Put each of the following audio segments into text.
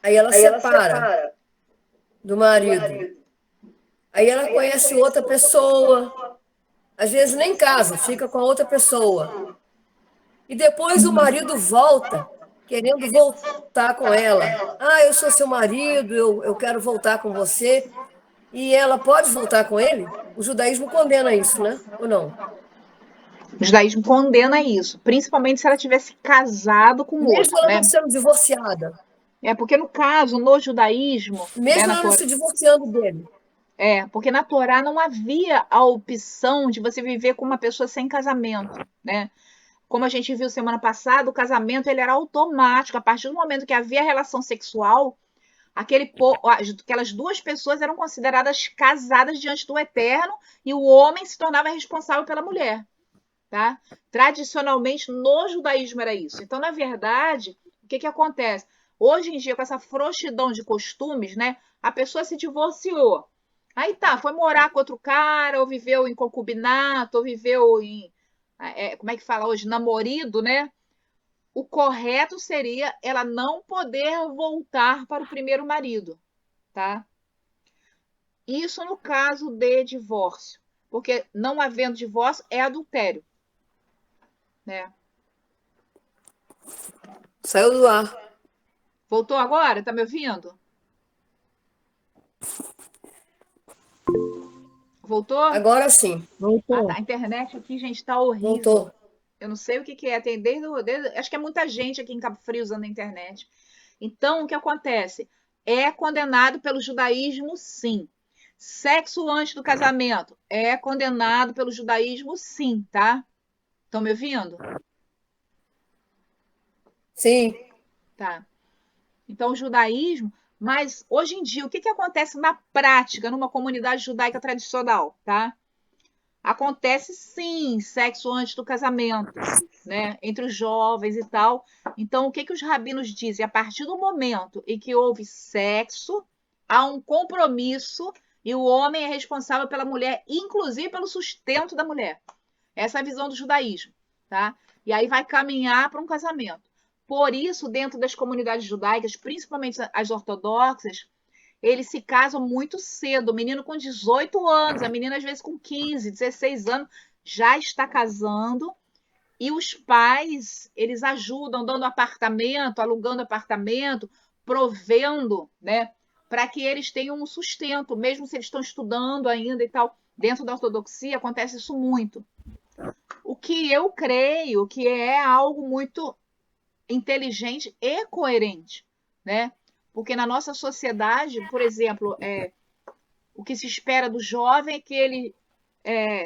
Aí ela Aí ela separa separa do do marido. marido. Aí ela Aí ela conhece conhece outra outra pessoa. pessoa. Às vezes Às nem vezes nem casa, casa, fica com a fica outra com a outra pessoa. pessoa. E depois o marido volta, querendo voltar com Tá com ela. ela. Ah, eu sou seu marido, eu quero voltar com você. E ela pode voltar com ele? O judaísmo condena isso, né? Ou não? O judaísmo condena isso, principalmente se ela tivesse casado com Mesmo outro, ela não né? sendo divorciada, É porque no caso, no judaísmo, né, mesmo ela não se divorciando dele. porque na Torá não havia a opção de você viver com uma pessoa sem casamento, né? Como a gente viu semana passada, o casamento ele era automático. A partir do momento que havia relação sexual, aquelas duas pessoas eram consideradas casadas diante do Eterno e o homem se tornava responsável pela mulher, tá? Tradicionalmente, no judaísmo era isso. Então, na verdade, o que acontece? Hoje em dia, com essa frouxidão de costumes, né? A pessoa se divorciou. Aí tá, foi morar com outro cara, ou viveu em concubinato, ou viveu em. Como é que fala hoje? Namorido, né? O correto seria ela não poder voltar para o primeiro marido, tá? Isso no caso de divórcio, porque não havendo divórcio é adultério, né? Saiu do ar. Voltou agora? Tá me ouvindo? Voltou? Agora sim, Ah, tá. Voltou. A internet aqui, gente, tá horrível. voltou. Eu não sei o que que é. Tem acho que é muita gente aqui em Cabo Frio usando a internet. Então, o que acontece? É condenado pelo judaísmo, sim. Sexo antes do casamento é condenado pelo judaísmo, sim, tá? Estão me ouvindo? Sim, Tá. Então, o judaísmo, mas hoje em dia, o que que acontece na prática numa comunidade judaica tradicional, tá? Acontece sim, sexo antes do casamento, né? Entre os jovens e tal. Então, o que que os rabinos dizem? A partir do momento em que houve sexo, há um compromisso e o homem é responsável pela mulher, inclusive pelo sustento da mulher. Essa é a visão do judaísmo, tá? E aí vai caminhar para um casamento. Por isso, dentro das comunidades judaicas, principalmente as ortodoxas, eles se casam muito cedo. O menino com 18 anos, a menina às vezes com 15, 16 anos, já está casando. E os pais, eles ajudam dando apartamento, alugando apartamento, provendo, né? Para que eles tenham um sustento, mesmo se eles estão estudando ainda e tal. Dentro da ortodoxia acontece isso muito. O que eu creio que é algo muito inteligente e coerente, né? Porque na nossa sociedade, por exemplo, o que se espera do jovem é que ele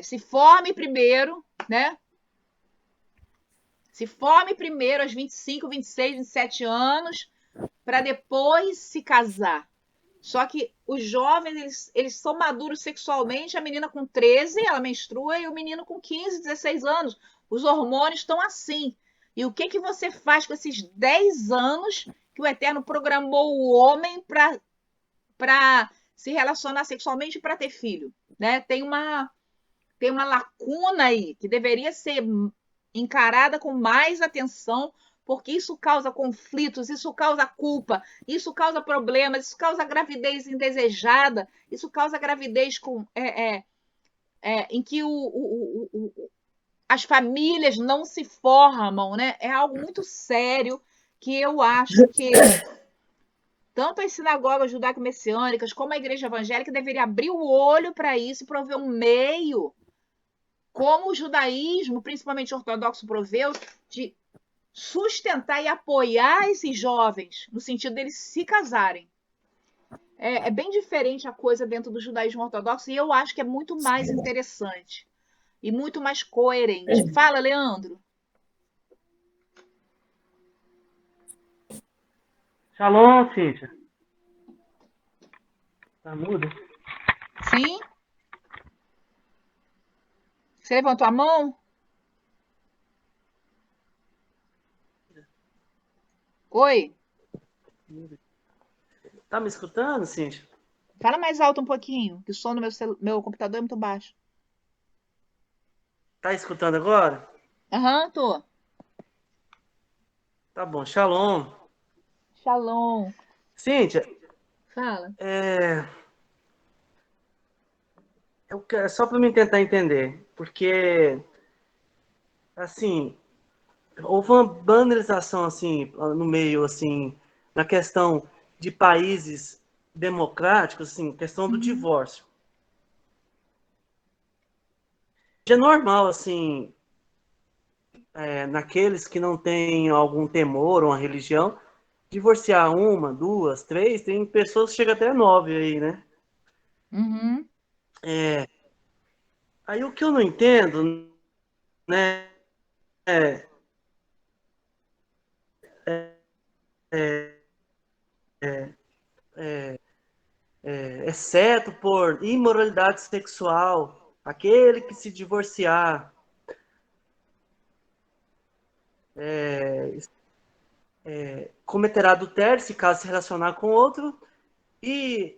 se forme primeiro, né? Se forme primeiro aos 25, 26, 27 anos, para depois se casar. Só que os jovens, eles são maduros sexualmente, a menina com 13, ela menstrua, e o menino com 15, 16 anos. Os hormônios estão assim. E o que, que você faz com esses 10 anos que o Eterno programou o homem para se relacionar sexualmente e para ter filho? Né? Tem uma lacuna aí que deveria ser encarada com mais atenção, porque isso causa conflitos, isso causa culpa, isso causa problemas, isso causa gravidez indesejada, isso causa gravidez em que as famílias não se formam, né? É algo muito sério que eu acho que tanto as sinagogas judaico-messiânicas como a igreja evangélica deveria abrir o olho para isso e prover um meio como o judaísmo, principalmente ortodoxo, proveu de sustentar e apoiar esses jovens, no sentido deles se casarem. É bem diferente a coisa dentro do judaísmo ortodoxo e eu acho que é muito mais interessante e muito mais coerente. Fala, Leandro. Shalom, Cíntia. Tá muda? Sim? Você levantou a mão? Oi? Tá me escutando, Cíntia? Fala mais alto um pouquinho, que o som do meu computador é muito baixo. Tá escutando agora? Aham, tô. Tá bom, shalom. Shalom. Cíntia, Fala. é, só para mim tentar entender, porque, assim, houve uma banalização, assim, no meio, assim, na questão de países democráticos, assim, questão do Uhum. divórcio. Já é normal, assim, naqueles que não têm algum temor ou uma religião, divorciar uma, duas, três, tem pessoas que chegam até nove aí, né? Uhum. Aí o que eu não entendo, né, é, exceto por imoralidade sexual, aquele que se divorciar cometerá adultério se caso se relacionar com outro, e,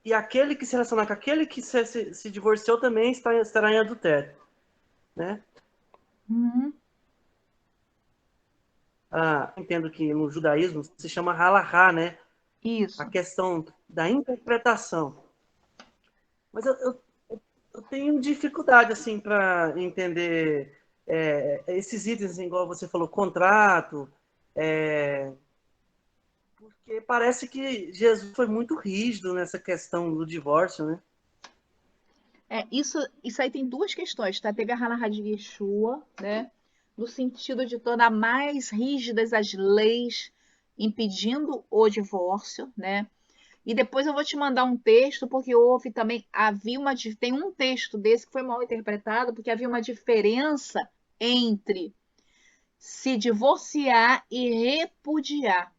e aquele que se relacionar com aquele que se divorciou também estará em adultério, né? Uhum. Entendo que no judaísmo se chama halahá, né? A Isso. questão da interpretação. Mas eu tenho dificuldade assim para entender esses itens, assim, igual você falou, contrato, porque parece que Jesus foi muito rígido nessa questão do divórcio, né? Isso aí tem duas questões, tá? Teve a Halahá de Yeshua, né? No sentido de tornar mais rígidas as leis impedindo o divórcio, né? E depois eu vou te mandar um texto, porque houve também, tem um texto desse que foi mal interpretado, porque havia uma diferença entre se divorciar e repudiar.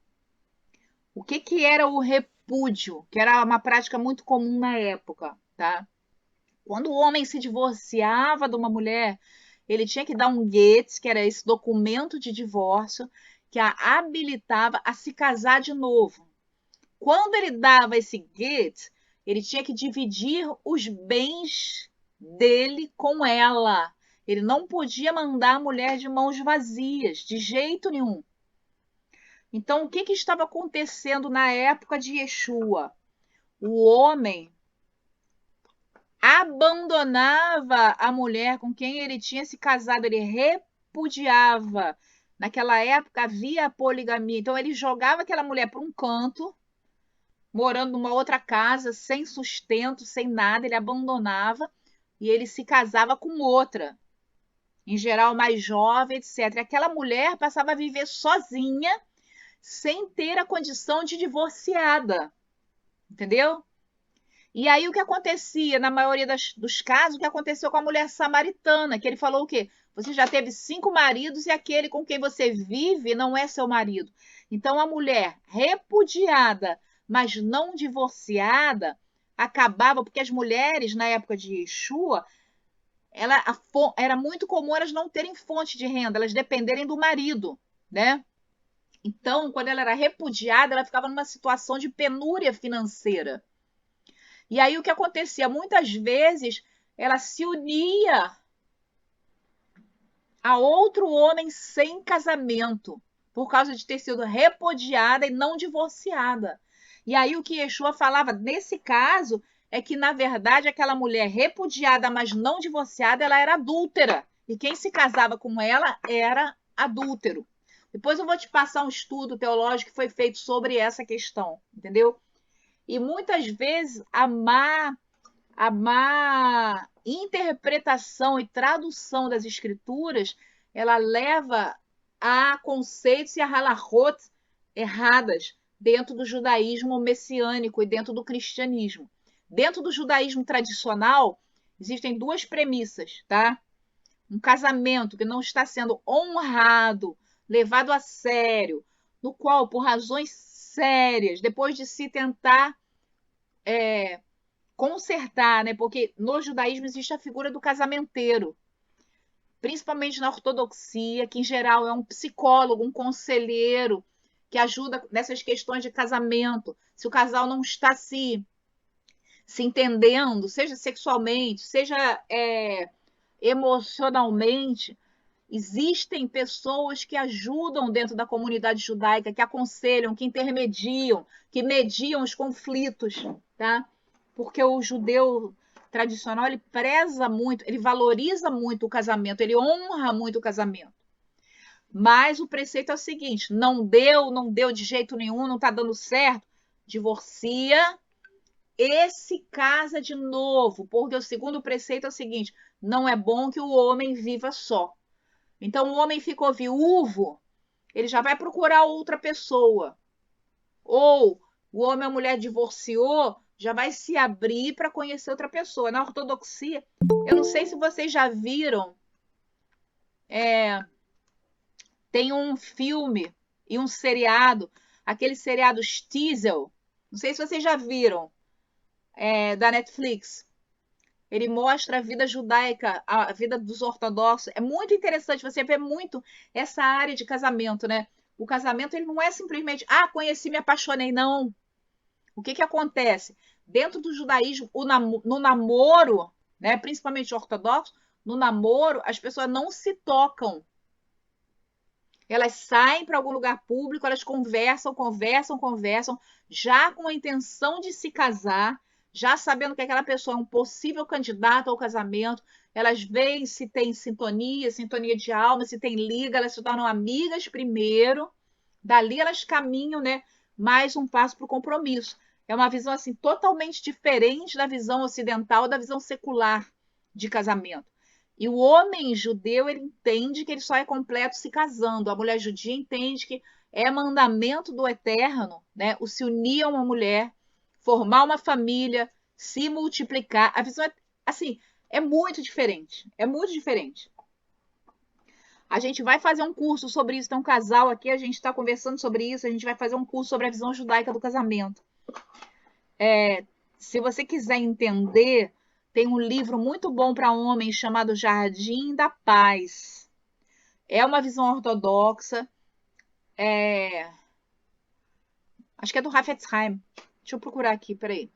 O que que era o repúdio? Que era uma prática muito comum na época, tá? Quando o homem se divorciava de uma mulher, ele tinha que dar um get, que era esse documento de divórcio, que a habilitava a se casar de novo. Quando ele dava esse get, ele tinha que dividir os bens dele com ela. Ele não podia mandar a mulher de mãos vazias, de jeito nenhum. Então, o que, que estava acontecendo na época de Yeshua? O homem abandonava a mulher com quem ele tinha se casado, ele repudiava. Naquela época havia poligamia, então ele jogava aquela mulher para um canto, morando numa outra casa, sem sustento, sem nada, ele abandonava e ele se casava com outra, em geral mais jovem, etc. E aquela mulher passava a viver sozinha, sem ter a condição de divorciada, entendeu? E aí o que acontecia, na maioria dos casos, o que aconteceu com a mulher samaritana, que ele falou o quê? Você já teve 5 maridos e aquele com quem você vive não é seu marido. Então a mulher repudiada, mas não divorciada, acabava, porque as mulheres na época de Yeshua, era muito comum elas não terem fonte de renda, elas dependerem do marido, né? Então, quando ela era repudiada, ela ficava numa situação de penúria financeira. E aí o que acontecia? Muitas vezes ela se unia a outro homem sem casamento, por causa de ter sido repudiada e não divorciada. E aí o que Yeshua falava nesse caso é que, na verdade, aquela mulher repudiada, mas não divorciada, ela era adúltera. E quem se casava com ela era adúltero. Depois eu vou te passar um estudo teológico que foi feito sobre essa questão, entendeu? E muitas vezes a má interpretação e tradução das escrituras, ela leva a conceitos e a halachot erradas dentro do judaísmo messiânico e dentro do cristianismo. Dentro do judaísmo tradicional, existem duas premissas, tá? Um casamento que não está sendo honrado, levado a sério, no qual, por razões sérias, depois de se tentar consertar, né? Porque no judaísmo existe a figura do casamenteiro, principalmente na ortodoxia, que em geral é um psicólogo, um conselheiro que ajuda nessas questões de casamento. Se o casal não está se entendendo, seja sexualmente, seja emocionalmente, Existem pessoas que ajudam dentro da comunidade judaica, que aconselham, que intermediam, que mediam os conflitos, tá? Porque o judeu tradicional, ele preza muito, ele valoriza muito o casamento, ele honra muito o casamento. Mas o preceito é o seguinte: não deu de jeito nenhum, não está dando certo, divorcia e se casa de novo, porque o segundo preceito é o seguinte: não é bom que o homem viva só. Então, o homem ficou viúvo, ele já vai procurar outra pessoa. Ou o homem ou a mulher divorciou, já vai se abrir para conhecer outra pessoa. Na ortodoxia, eu não sei se vocês já viram, tem um filme e um seriado, aquele seriado Stiesel, não sei se vocês já viram, da Netflix. Ele mostra a vida judaica, a vida dos ortodoxos. É muito interessante, você vê muito essa área de casamento, né? O casamento, ele não é simplesmente, conheci, me apaixonei, não. O que acontece? Dentro do judaísmo, no namoro, né, principalmente ortodoxo, no namoro, as pessoas não se tocam. Elas saem para algum lugar público, elas conversam, já com a intenção de se casar, já sabendo que aquela pessoa é um possível candidato ao casamento. Elas veem se tem sintonia de alma, se tem liga, elas se tornam amigas primeiro. Dali elas caminham, né, mais um passo para o compromisso. É uma visão assim totalmente diferente da visão ocidental, da visão secular de casamento. E o homem judeu, ele entende que ele só é completo se casando. A mulher judia entende que é mandamento do Eterno, né, o se unir a uma mulher, formar uma família, se multiplicar. A visão é, assim, é muito diferente. É muito diferente. A gente vai fazer um curso sobre isso. Tem um casal aqui, a gente está conversando sobre isso. A gente vai fazer um curso sobre a visão judaica do casamento. Se você quiser entender, tem um livro muito bom para homens chamado Jardim da Paz. É uma visão ortodoxa. Acho que é do Hafetz Haim. Deixa eu procurar aqui, peraí.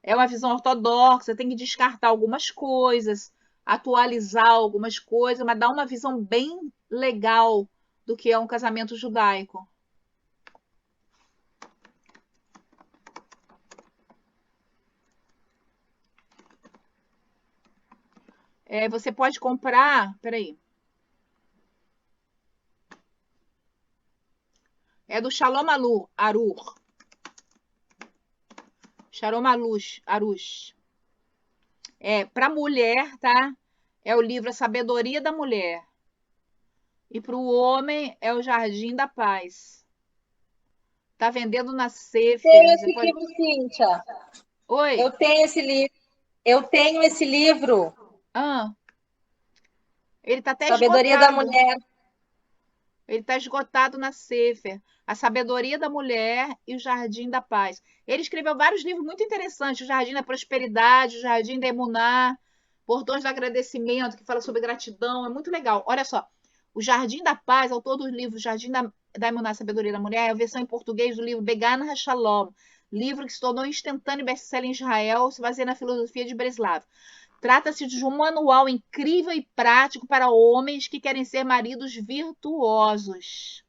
É uma visão ortodoxa, tem que descartar algumas coisas, atualizar algumas coisas, mas dar uma visão bem legal do que é um casamento judaico. Você pode comprar, peraí. É do Shalom Aruch. Shalom Aruch. Para mulher, tá? É o livro A Sabedoria da Mulher. E para o homem é o Jardim da Paz. Tá vendendo na Sefer. Tenho esse livro, Cíntia. Oi? Eu tenho esse livro. Ele tá até Sabedoria esgotado. da Mulher. Ele está esgotado na Sefer. A Sabedoria da Mulher e o Jardim da Paz. Ele escreveu vários livros muito interessantes. O Jardim da Prosperidade, o Jardim da Emuná, Portões do Agradecimento, que fala sobre gratidão. É muito legal. Olha só. O Jardim da Paz, autor do livro Jardim da Emuná, Sabedoria da Mulher, é a versão em português do livro Began HaShalom, livro que se tornou instantâneo best-seller em Israel, se baseia na filosofia de Breslav. Trata-se de um manual incrível e prático para homens que querem ser maridos virtuosos.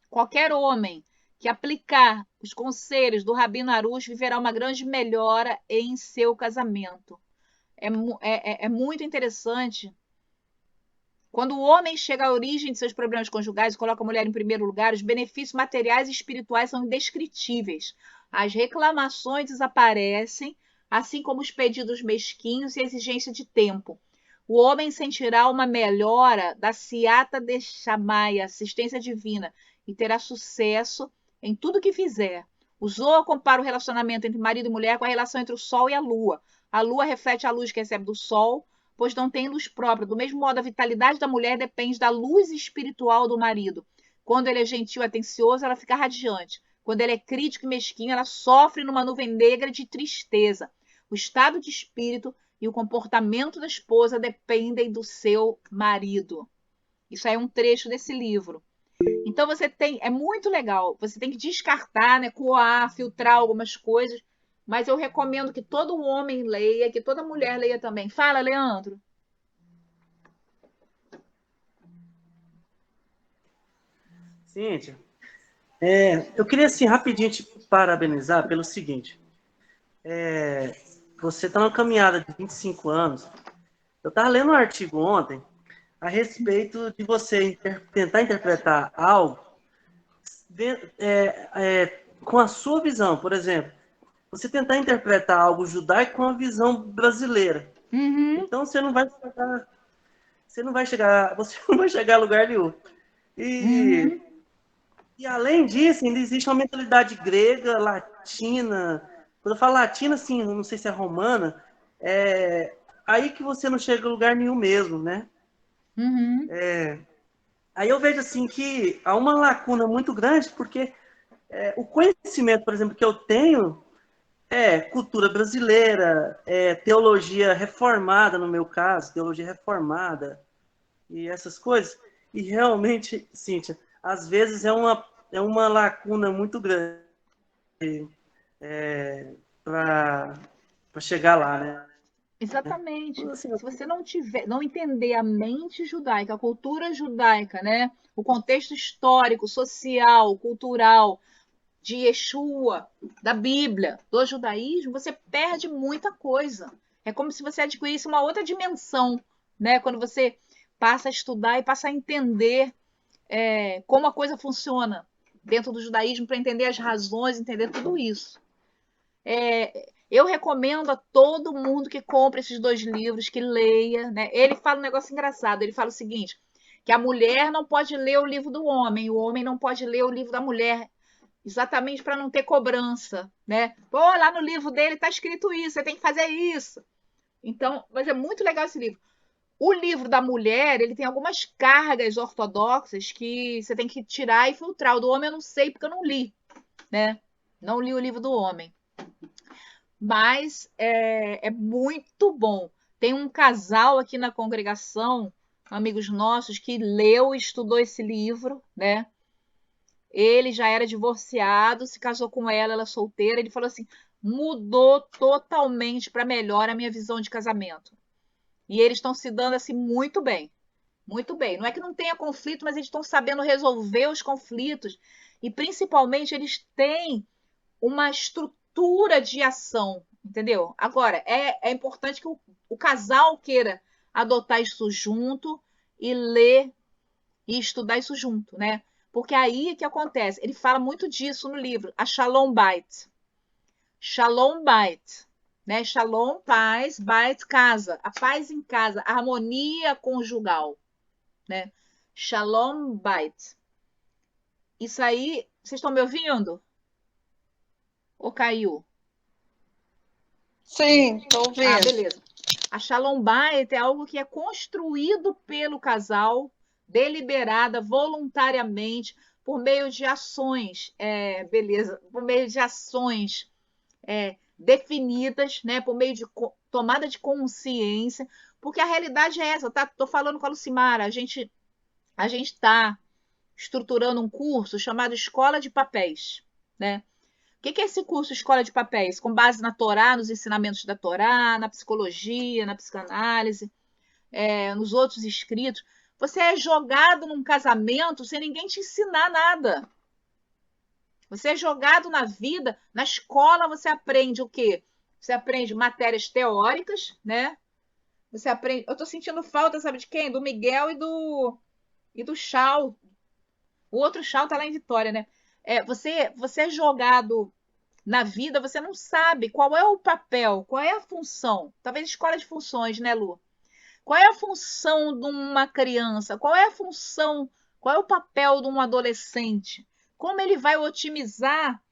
Qualquer homem que aplicar os conselhos do Rabino Arush viverá uma grande melhora em seu casamento. É muito interessante. Quando o homem chega à origem de seus problemas conjugais e coloca a mulher em primeiro lugar, os benefícios materiais e espirituais são indescritíveis. As reclamações desaparecem, assim como os pedidos mesquinhos e a exigência de tempo. O homem sentirá uma melhora da Siata de Shammai, assistência divina, e terá sucesso em tudo que fizer. O Zohar compara o relacionamento entre marido e mulher com a relação entre o Sol e a Lua. A Lua reflete a luz que recebe do Sol, pois não tem luz própria. Do mesmo modo, a vitalidade da mulher depende da luz espiritual do marido. Quando ele é gentil e atencioso, ela fica radiante. Quando ele é crítico e mesquinho, ela sofre numa nuvem negra de tristeza. O estado de espírito e o comportamento da esposa dependem do seu marido. Isso aí é um trecho desse livro. Então é muito legal. Você tem que descartar, né, coar, filtrar algumas coisas, mas eu recomendo que todo homem leia, que toda mulher leia também. Fala, Leandro. Cíntia, eu queria, assim, rapidinho te parabenizar pelo seguinte. Você está numa caminhada de 25 anos. Eu estava lendo um artigo ontem a respeito de você tentar interpretar algo com a sua visão. Por exemplo, você tentar interpretar algo judaico com a visão brasileira. Então você não vai chegar a lugar nenhum. E além disso, ainda existe uma mentalidade grega, latina. Quando eu falo latina, assim, não sei se é romana, aí que você não chega a lugar nenhum mesmo, né? Aí eu vejo assim que há uma lacuna muito grande, porque o conhecimento, por exemplo, que eu tenho é cultura brasileira, teologia reformada, no meu caso, teologia reformada e essas coisas. E realmente, Cíntia, às vezes é uma lacuna muito grande para chegar lá, né? Exatamente. Assim, Se você não entender a mente judaica, a cultura judaica, né? O contexto histórico, social, cultural de Yeshua, da Bíblia, do judaísmo, você perde muita coisa. É como se você adquirisse uma outra dimensão, né? Quando você passa a estudar e passa a entender como a coisa funciona dentro do judaísmo, para entender as razões, entender tudo isso. Eu recomendo a todo mundo que compre esses 2 livros, que leia, né? Ele fala um negócio engraçado, ele fala o seguinte, que a mulher não pode ler o livro do homem, o homem não pode ler o livro da mulher, exatamente para não ter cobrança, né? Pô, lá no livro dele está escrito isso, você tem que fazer isso. Então, mas é muito legal esse livro. O livro da mulher, ele tem algumas cargas ortodoxas que você tem que tirar e filtrar. O do homem eu não sei porque eu não li, né? Não li o livro do homem. Mas é muito bom. Tem um casal aqui na congregação, amigos nossos, que leu e estudou esse livro, né? Ele já era divorciado, se casou com ela solteira. Ele falou assim: mudou totalmente para melhor a minha visão de casamento. E eles estão se dando assim muito bem. Muito bem. Não é que não tenha conflito, mas eles estão sabendo resolver os conflitos. E principalmente eles têm uma estrutura de ação, entendeu? Agora, é importante que o casal queira adotar isso junto e ler e estudar isso junto, né? Porque aí que acontece, ele fala muito disso no livro, a Shalom Bait. Shalom Bait, né? Shalom, paz, Bait, casa. A paz em casa, a harmonia conjugal, né? Shalom Bait. Isso aí, vocês estão me ouvindo? Ou caiu? Sim, tô ouvindo. Beleza. A Shalom Bait é algo que é construído pelo casal, deliberada, voluntariamente, por meio de ações, beleza, por meio de ações definidas, né, por meio de tomada de consciência, porque a realidade é essa, tá? Tô falando com a Lucimara, a gente está estruturando um curso chamado Escola de Papéis, né? O que é esse curso Escola de Papéis? Com base na Torá, nos ensinamentos da Torá, na psicologia, na psicanálise, nos outros escritos. Você é jogado num casamento sem ninguém te ensinar nada. Você é jogado na vida, na escola você aprende o quê? Você aprende matérias teóricas, né? Você aprende. Eu tô sentindo falta, sabe de quem? Do Miguel e do Chau. O outro Chau tá lá em Vitória, né? Você é jogado na vida, você não sabe qual é o papel, qual é a função. Talvez escola de funções, né, Lu? Qual é a função de uma criança? Qual é a função, qual é o papel de um adolescente? Como ele vai otimizar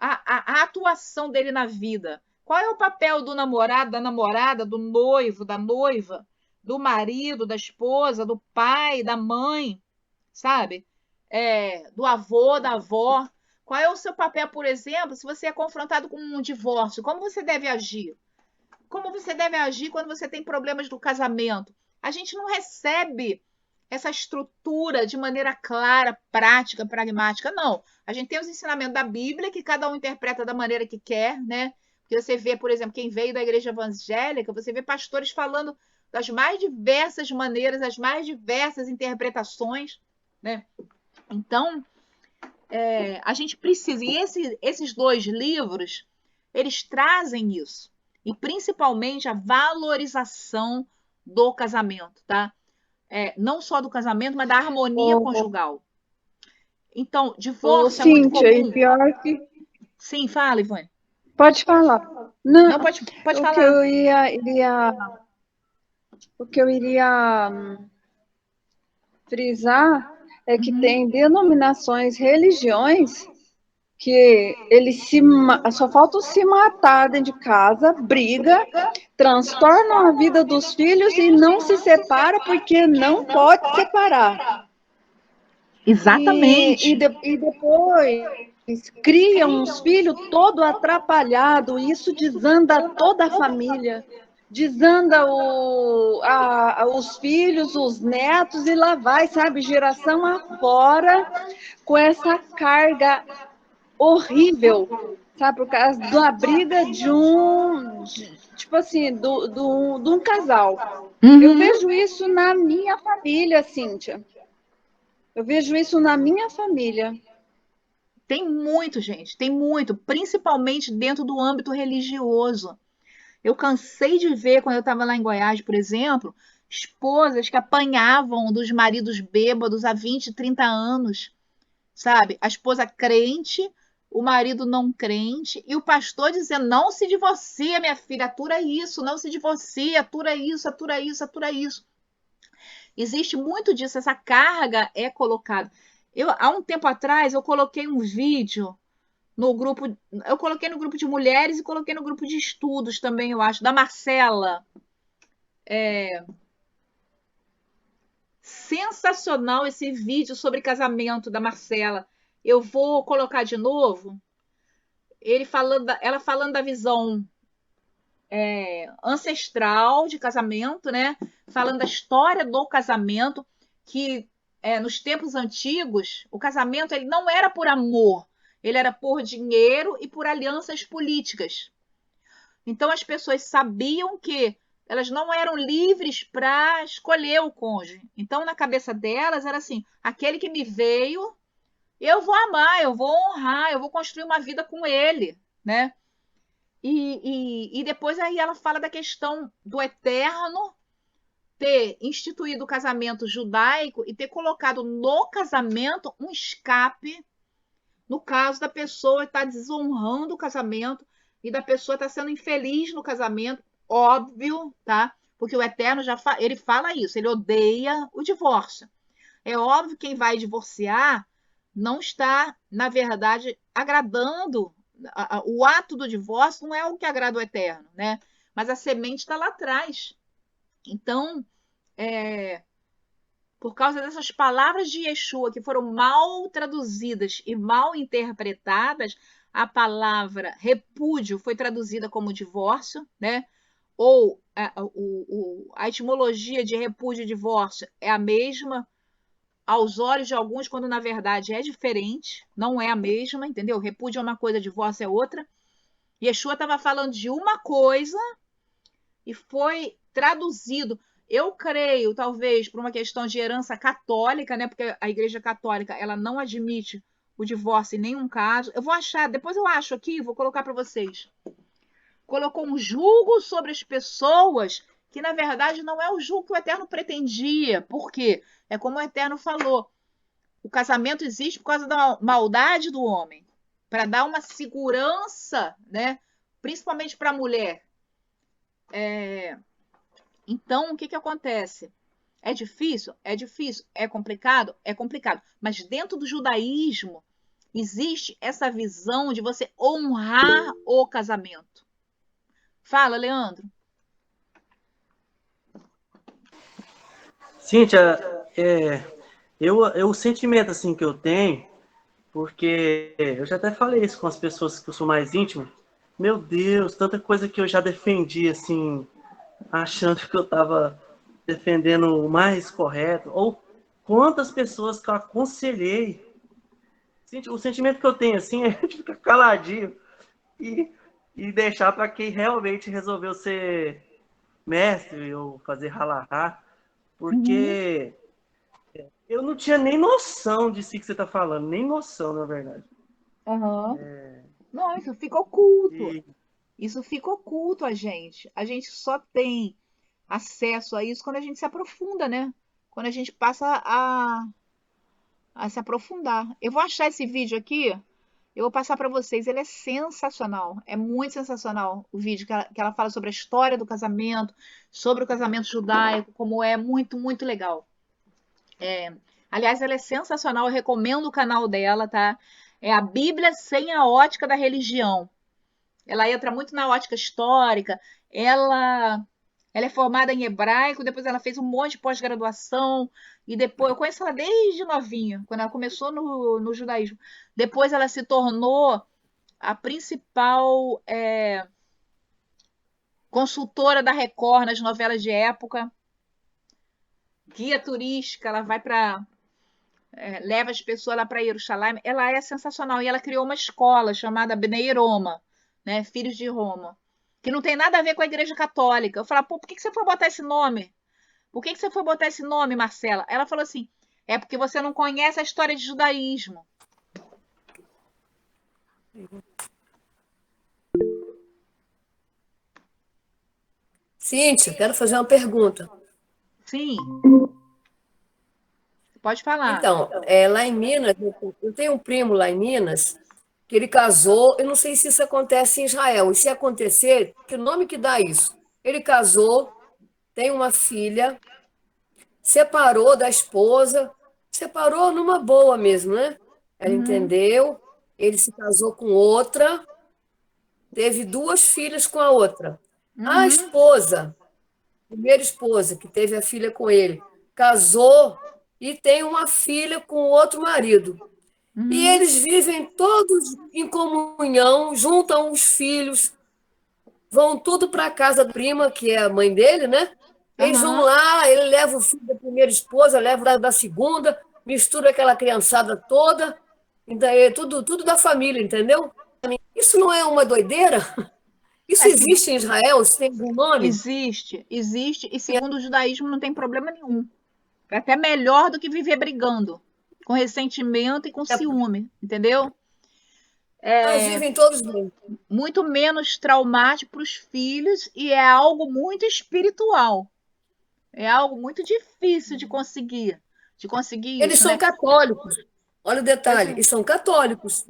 a atuação dele na vida? Qual é o papel do namorado, da namorada, do noivo, da noiva, do marido, da esposa, do pai, da mãe, sabe? Do avô, da avó. Qual é o seu papel, por exemplo, se você é confrontado com um divórcio? Como você deve agir? Como você deve agir quando você tem problemas do casamento? A gente não recebe essa estrutura de maneira clara, prática, pragmática, não. A gente tem os ensinamentos da Bíblia, que cada um interpreta da maneira que quer, né? Porque você vê, por exemplo, quem veio da igreja evangélica, você vê pastores falando das mais diversas maneiras, as mais diversas interpretações, né? Então, a gente precisa, e esses 2 livros, eles trazem isso, e principalmente a valorização do casamento, tá? Não só do casamento, mas da harmonia conjugal. Então, divórcio é muito Cíntia, e comum. pior que... Sim, fala, Ivone. Pode falar. Não, Não, pode o falar. que eu iria frisar é que tem denominações, religiões que eles só faltam se matar dentro de casa, briga, transtornam a vida dos filhos e não se separa porque não pode separar. Exatamente. E depois criam uns filhos todo atrapalhado, e isso desanda toda a família. Desanda os filhos, os netos, e lá vai, sabe, geração afora, com essa carga horrível, sabe, por causa da briga tipo assim, de um casal. Eu vejo isso na minha família, Cíntia. Eu vejo isso na minha família. Tem muito, gente, tem muito, principalmente dentro do âmbito religioso. Eu cansei de ver, quando eu estava lá em Goiás, por exemplo, esposas que apanhavam dos maridos bêbados há 20, 30 anos, sabe? A esposa crente, o marido não crente, e o pastor dizendo: não se divorcia, minha filha, atura isso, não se divorcia, atura isso, atura isso, atura isso. Existe muito disso, essa carga é colocada. Há um tempo atrás, eu coloquei um vídeo no grupo, eu coloquei no grupo de mulheres e coloquei no grupo de estudos também, eu acho, da Marcela. Sensacional esse vídeo sobre casamento da Marcela. Eu vou colocar de novo. Ela falando da visão ancestral de casamento, né? Falando da história do casamento, que nos tempos antigos o casamento ele não era por amor, ele era por dinheiro e por alianças políticas. Então as pessoas sabiam que elas não eram livres para escolher o cônjuge. Então na cabeça delas era assim: aquele que me veio, eu vou amar, eu vou honrar, eu vou construir uma vida com ele, né? E depois aí ela fala da questão do Eterno ter instituído o casamento judaico e ter colocado no casamento um escape no caso da pessoa estar desonrando o casamento e da pessoa estar sendo infeliz no casamento, óbvio, tá? Porque o Eterno ele fala isso, ele odeia o divórcio. É óbvio que quem vai divorciar não está, na verdade, agradando. O ato do divórcio não é o que agrada o Eterno, né? Mas a semente está lá atrás. Então, por causa dessas palavras de Yeshua que foram mal traduzidas e mal interpretadas, a palavra repúdio foi traduzida como divórcio, né? Ou a etimologia de repúdio e divórcio é a mesma aos olhos de alguns, quando na verdade é diferente, não é a mesma, entendeu? Repúdio é uma coisa, divórcio é outra. Yeshua estava falando de uma coisa e foi traduzido, eu creio, talvez por uma questão de herança católica, né? Porque a Igreja Católica ela não admite o divórcio em nenhum caso. Eu vou achar, depois eu acho aqui, vou colocar para vocês. Colocou um julgo sobre as pessoas que na verdade não é o julgo que o Eterno pretendia. Por quê? É como o Eterno falou: o casamento existe por causa da maldade do homem, para dar uma segurança, né? Principalmente para a mulher. Então, o que acontece? É difícil? É difícil. É complicado? É complicado. Mas dentro do judaísmo existe essa visão de você honrar o casamento. Fala, Leandro. Cíntia, o sentimento assim que eu tenho, porque eu já até falei isso com as pessoas que eu sou mais íntimo. Meu Deus, tanta coisa que eu já defendi assim, achando que eu estava defendendo o mais correto, ou quantas pessoas que eu aconselhei. O sentimento que eu tenho assim é de ficar caladinho e, e deixar para quem realmente resolveu ser mestre ou fazer halahá, porque Eu não tinha nem noção disso que você está falando, nem noção, na verdade. Aham. Não, isso fica oculto. E Isso fica oculto a gente. A gente só tem acesso a isso quando a gente se aprofunda, né? Quando a gente passa a se aprofundar. Eu vou achar esse vídeo aqui, eu vou passar para vocês. Ele é sensacional, é muito sensacional o vídeo que ela fala sobre a história do casamento, sobre o casamento judaico, como é muito, muito legal. Aliás, ela é sensacional, eu recomendo o canal dela, tá? É a Bíblia sem a ótica da religião. Ela entra muito na ótica histórica, ela é formada em hebraico, depois ela fez um monte de pós-graduação, e depois, eu conheço ela desde novinha, quando ela começou no judaísmo. Depois ela se tornou a principal consultora da Record nas novelas de época, guia turística, ela vai para leva as pessoas lá para Jerusalém. Ela é sensacional e ela criou uma escola chamada Bnei Roma, né, Filhos de Roma, que não tem nada a ver com a Igreja Católica. Eu falei, pô, por que você foi botar esse nome? Por que você foi botar esse nome, Marcela? Ela falou assim, é porque você não conhece a história de judaísmo. Cíntia, quero fazer uma pergunta. Sim. Pode falar. Então, lá em Minas, eu tenho um primo lá em Minas, que ele casou, eu não sei se isso acontece em Israel, e se acontecer, que nome que dá isso? Ele casou, tem uma filha, separou da esposa, separou numa boa mesmo, né? Ela entendeu, ele se casou com outra, teve 2 filhas com a outra. A esposa, primeira esposa, que teve a filha com ele, casou e tem uma filha com outro marido. E eles vivem todos em comunhão, juntam os filhos, vão tudo para a casa da prima, que é a mãe dele, né? Eles vão lá, ele leva o filho da primeira esposa, leva o da segunda, mistura aquela criançada toda, então, é tudo da família, entendeu? Isso não é uma doideira? Isso existe em Israel? Isso tem algum nome? Existe, e segundo o judaísmo não tem problema nenhum. É até melhor do que viver brigando, com ressentimento e com ciúme, entendeu? Nós vivem todos bem. Muito menos traumático para os filhos e é algo muito espiritual. É algo muito difícil de conseguir Eles isso, são né? católicos. Olha o detalhe, eles são católicos.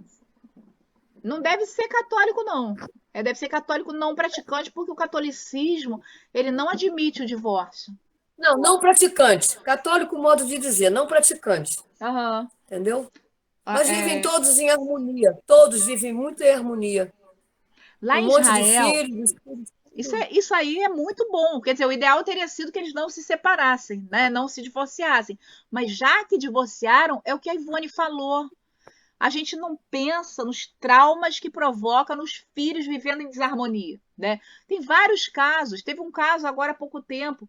Não deve ser católico, não. Deve ser católico não praticante, porque o catolicismo, ele não admite o divórcio. Não, não praticante. Católico, modo de dizer, não praticante. Aham. Entendeu? Mas vivem todos em harmonia. Todos vivem muito em harmonia. Lá Um em monte de Israel, filhos. isso aí é muito bom. Quer dizer, o ideal teria sido que eles não se separassem, né? Não se divorciassem. Mas já que divorciaram, é o que a Ivone falou. A gente não pensa nos traumas que provoca nos filhos vivendo em desarmonia, né? Tem vários casos. Teve um caso agora há pouco tempo.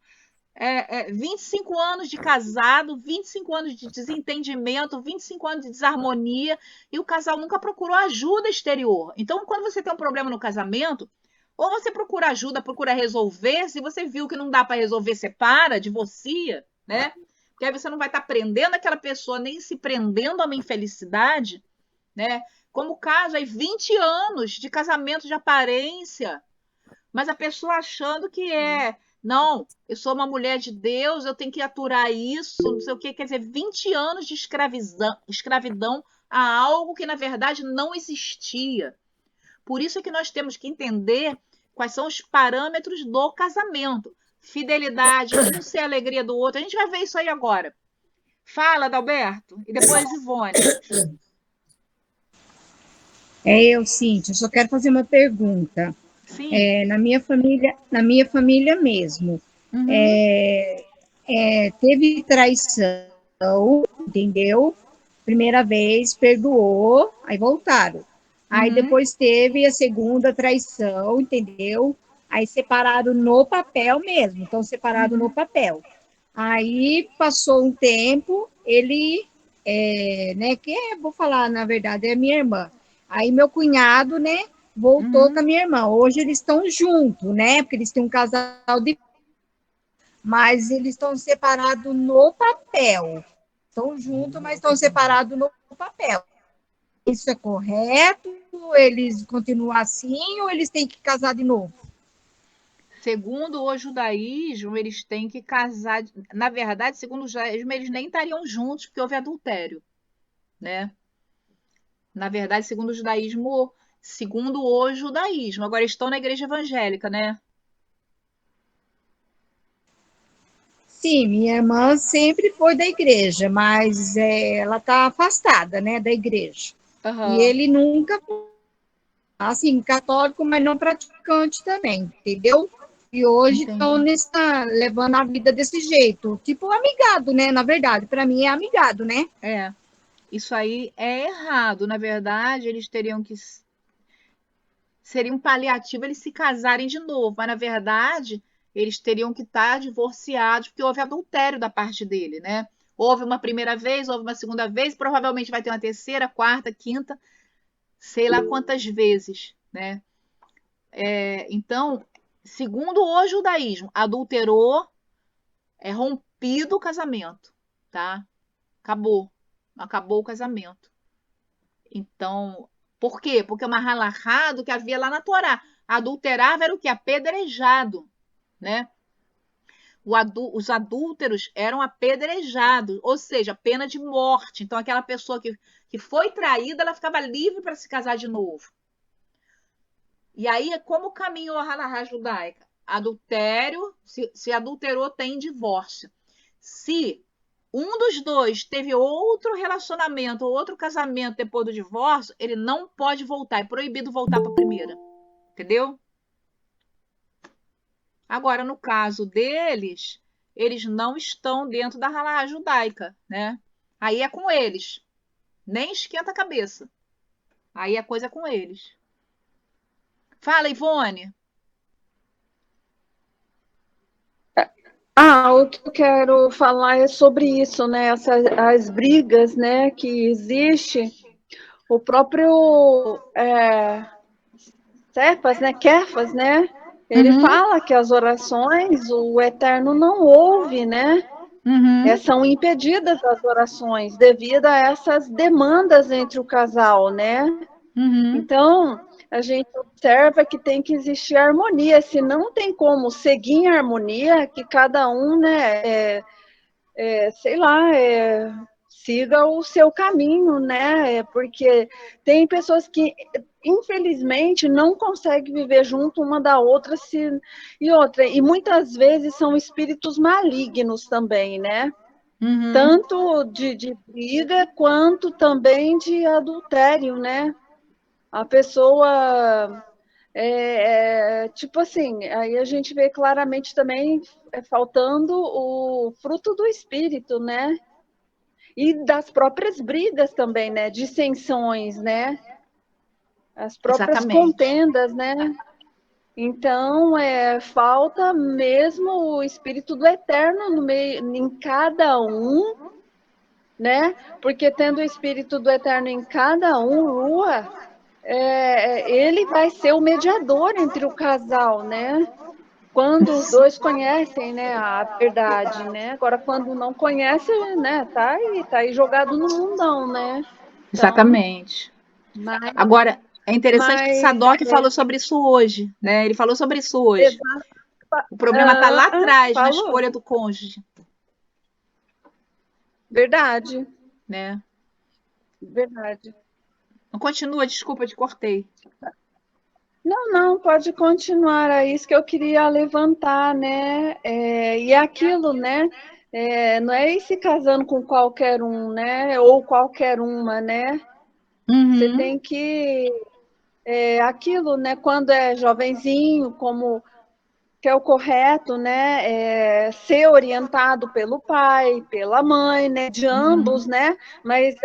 25 anos de casado, 25 anos de desentendimento, 25 anos de desarmonia, e o casal nunca procurou ajuda exterior. Então, quando você tem um problema no casamento, ou você procura ajuda, procura resolver, se você viu que não dá para resolver, separa, divorcia, né? Porque aí você não vai estar prendendo aquela pessoa, nem se prendendo a uma infelicidade, né? Como o caso aí, 20 anos de casamento de aparência, mas a pessoa achando que não, eu sou uma mulher de Deus, eu tenho que aturar isso, não sei o quê. Quer dizer, 20 anos de escravidão a algo que, na verdade, não existia. Por isso é que nós temos que entender quais são os parâmetros do casamento. Fidelidade, um ser a alegria do outro. A gente vai ver isso aí agora. Fala, Adalberto, e depois Ivone. Eu, Cíntia, só quero fazer uma pergunta. Sim. Na minha família mesmo, teve traição, entendeu? Primeira vez, perdoou, aí voltaram. Aí depois teve a segunda traição, entendeu? Aí separaram no papel mesmo, então separaram no papel. Aí passou um tempo, ele, vou falar, na verdade, é minha irmã. Aí meu cunhado, né, voltou com a minha irmã. Hoje eles estão juntos, né, porque eles têm um casal de... Mas eles estão separados no papel. estão juntos, mas estão separados no papel. Isso é correto? Eles continuam assim ou eles têm que casar de novo? Segundo o judaísmo, eles têm que casar. Na verdade, segundo o judaísmo, eles nem estariam juntos porque houve adultério, né? Na verdade, segundo o judaísmo. Agora estão na igreja evangélica, né? Sim, minha irmã sempre foi da igreja, mas ela está afastada, né, da igreja. E Aham. ele nunca, assim, católico, mas não praticante também, entendeu? E hoje estão Entendi. levando a vida desse jeito, tipo amigado, né? Na verdade, para mim é amigado, né? É. Isso aí é errado. Na verdade, eles teriam que. Seria um paliativo eles se casarem de novo, mas na verdade, eles teriam que estar divorciados porque houve adultério da parte dele, né? Houve uma primeira vez, houve uma segunda vez, provavelmente vai ter uma terceira, quarta, quinta, sei lá quantas vezes, né? Então, segundo o judaísmo, adulterou, é rompido o casamento, tá? Acabou. Acabou o casamento. Então, por quê? Porque é uma halahá do que havia lá na Torá. Adulterava era o que? Apedrejado, né? Os adúlteros eram apedrejados, ou seja, pena de morte. Então, aquela pessoa que foi traída, ela ficava livre para se casar de novo. E aí, como caminhou a halahá judaica? Adultério, se adulterou, tem divórcio. Se um dos dois teve outro relacionamento ou outro casamento depois do divórcio, ele não pode voltar. É proibido voltar para a primeira. Entendeu? Agora, no caso deles, eles não estão dentro da halahá judaica, né? Aí é com eles. Nem esquenta a cabeça. Aí a coisa é com eles. Fala, Ivone. O que eu quero falar é sobre isso, né? As brigas, né, que existe. O próprio Cefas, né, Kefas, né? Ele Uhum, fala que as orações o Eterno não ouve, né? uhum, São impedidas as orações devido a essas demandas entre o casal, né? uhum. Então, a gente observa que tem que existir harmonia, se não tem como seguir em harmonia, que cada um, né, sei lá, siga o seu caminho, né? Porque tem pessoas que, infelizmente, não conseguem viver junto uma da outra e outra. E muitas vezes são espíritos malignos também, né? Uhum. Tanto de briga quanto também de adultério, né? A pessoa tipo assim, aí a gente vê claramente também faltando o fruto do espírito, né? E das próprias brigas também, né? Dissensões, né? As próprias Exatamente. contendas, né? Então, falta mesmo o espírito do eterno no meio, em cada um, né? Porque tendo o espírito do eterno em cada um, Lua, ele vai ser o mediador entre o casal, né? Quando os dois conhecem, né, a verdade, né? Agora, quando não conhece, né, tá aí jogado no mundão, né? Então, Exatamente. mas, Agora, é interessante que mas Sadoc falou sobre isso hoje, né? Ele falou sobre isso hoje. O problema está lá atrás, na falou, escolha do cônjuge, verdade, né? verdade. Não continua, desculpa, te cortei. Não, pode continuar, é isso que eu queria levantar, né? E aquilo, né? Não é ir se casando com qualquer um, né? Ou qualquer uma, né? Você Uhum, tem que aquilo, né? Quando é jovenzinho, como que é o correto, né? Ser orientado pelo pai, pela mãe, né? De ambos, uhum. né? Mas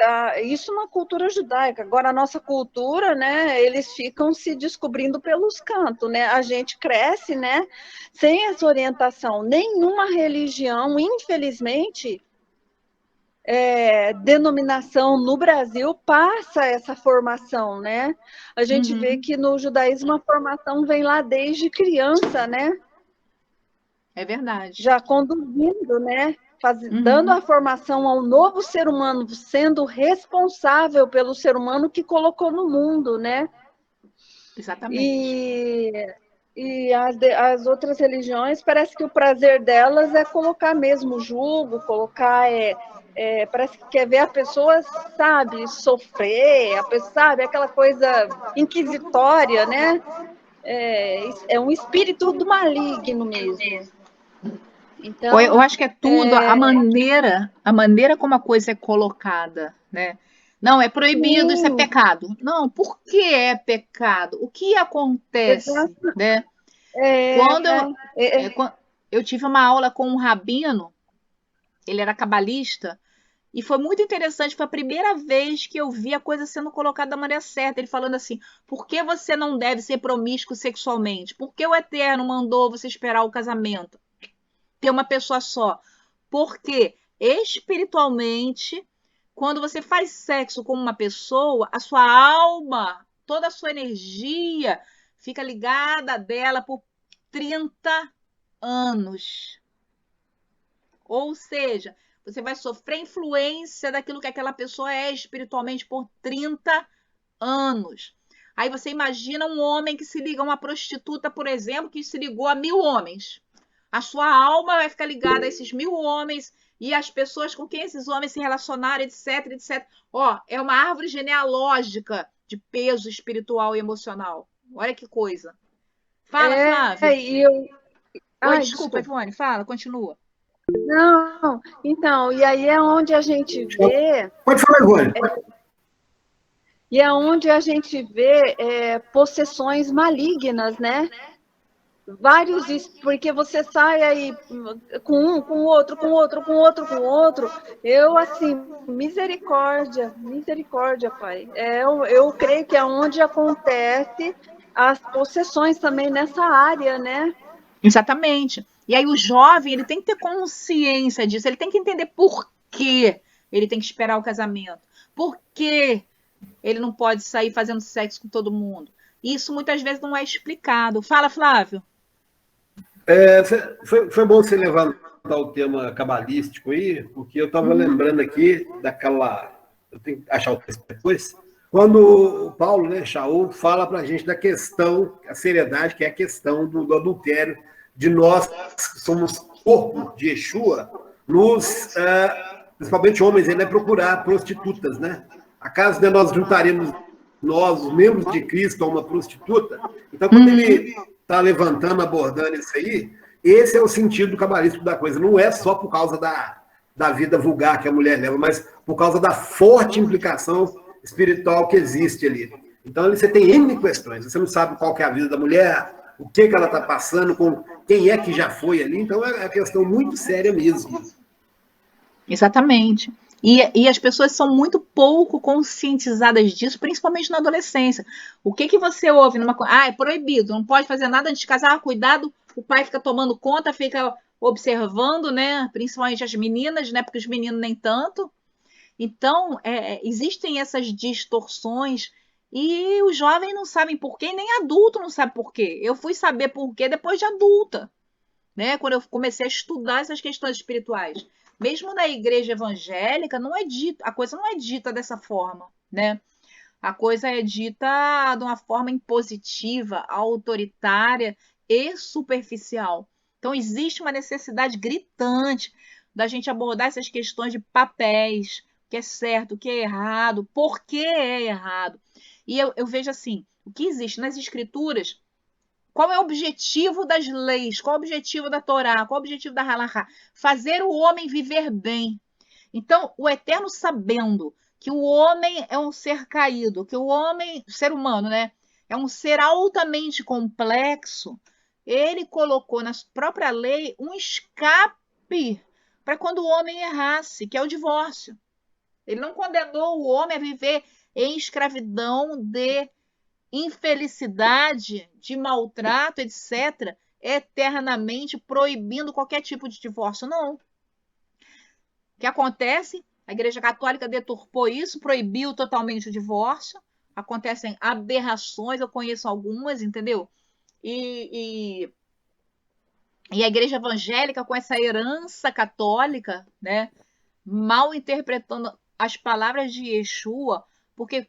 isso na cultura judaica. Agora a nossa cultura, né? Eles ficam se descobrindo pelos cantos, né? A gente cresce, né? Sem essa orientação. Nenhuma religião, infelizmente, denominação no Brasil passa essa formação, né? A gente vê Uhum. que no judaísmo a formação vem lá desde criança, né? É verdade. Já conduzindo, né? dando a formação ao novo ser humano, sendo responsável pelo ser humano que colocou no mundo, né? Exatamente. E as outras religiões, parece que o prazer delas é colocar mesmo o jugo, parece que quer ver a pessoa, sabe, sofrer, a pessoa, sabe, aquela coisa inquisitória, né? É um espírito do maligno mesmo. Então, eu acho que é tudo a maneira como a coisa é colocada, né? Não, é proibido, isso é sim, pecado. Não, por que é pecado? O que acontece, exato. né? É, Quando eu tive uma aula com um rabino, ele era cabalista, e foi muito interessante, foi a primeira vez que eu vi a coisa sendo colocada da maneira certa. Ele falando assim: por que você não deve ser promíscuo sexualmente? Por que o Eterno mandou você esperar o casamento? Ter uma pessoa só. Porque espiritualmente, quando você faz sexo com uma pessoa, a sua alma, toda a sua energia fica ligada dela por 30 anos. Ou seja, você vai sofrer influência daquilo que aquela pessoa é espiritualmente por 30 anos. Aí você imagina um homem que se liga a uma prostituta, por exemplo, que se ligou a 1000 homens. A sua alma vai ficar ligada a esses 1000 homens e as pessoas com quem esses homens se relacionaram, etc, etc. Ó, é uma árvore genealógica de peso espiritual e emocional. Olha que coisa. Fala, Flávia. e eu... Oi, Ai, desculpa, desculpa. Ivone. Fala, continua. Não, então, e aí é onde a gente vê... Pode falar, Ivone. E é onde a gente vê possessões malignas, né? Porque você sai aí com um, com outro, com outro, com outro, com outro. Eu, assim, misericórdia, Pai. Eu creio que é onde acontece as possessões também nessa área, né? Exatamente. E aí o jovem, ele tem que ter consciência disso, ele tem que entender por que ele tem que esperar o casamento. Por que ele não pode sair fazendo sexo com todo mundo. Isso muitas vezes não é explicado. Fala, Flávio. Foi bom você levantar o tema cabalístico aí, porque eu estava lembrando aqui daquela. Eu tenho que achar o texto depois. Quando o Paulo, né, Shaul, fala para a gente da questão, a seriedade, que é a questão do adultério, de nós que somos corpo de Yeshua, principalmente homens, ele vai procurar prostitutas, né? Acaso nós juntaremos nós, os membros de Cristo, a uma prostituta? Então, quando ele está levantando, abordando isso aí, esse é o sentido do cabalístico da coisa. Não é só por causa da vida vulgar que a mulher leva, mas por causa da forte implicação espiritual que existe ali. Então, você tem N questões. Você não sabe qual que é a vida da mulher, o que ela está passando, com quem é que já foi ali. Então, é uma questão muito séria mesmo. Exatamente. E as pessoas são muito pouco conscientizadas disso, principalmente na adolescência. O que você ouve numa coisa? Ah, é proibido, não pode fazer nada antes de casar. Ah, cuidado, o pai fica tomando conta, fica observando, né? Principalmente as meninas, né? Porque os meninos nem tanto. Então, existem essas distorções e os jovens não sabem por quê, nem adulto não sabe por quê. Eu fui saber por quê depois de adulta, né? Quando eu comecei a estudar essas questões espirituais. Mesmo na igreja evangélica, não é dito, a coisa não é dita dessa forma, né? A coisa é dita de uma forma impositiva, autoritária e superficial. Então, existe uma necessidade gritante da gente abordar essas questões de papéis, o que é certo, o que é errado, por que é errado. E eu vejo assim, o que existe nas escrituras, qual é o objetivo das leis, qual é o objetivo da Torá, qual é o objetivo da Halakha? Fazer o homem viver bem. Então, o Eterno, sabendo que o homem é um ser caído, que o homem, o ser humano, né, é um ser altamente complexo, ele colocou na própria lei um escape para quando o homem errasse, que é o divórcio. Ele não condenou o homem a viver em escravidão de infelicidade, de maltrato, etc., eternamente proibindo qualquer tipo de divórcio. Não. O que acontece? A Igreja Católica deturpou isso, proibiu totalmente o divórcio. Acontecem aberrações, eu conheço algumas, entendeu? E E a igreja evangélica, com essa herança católica, né, mal interpretando as palavras de Yeshua, porque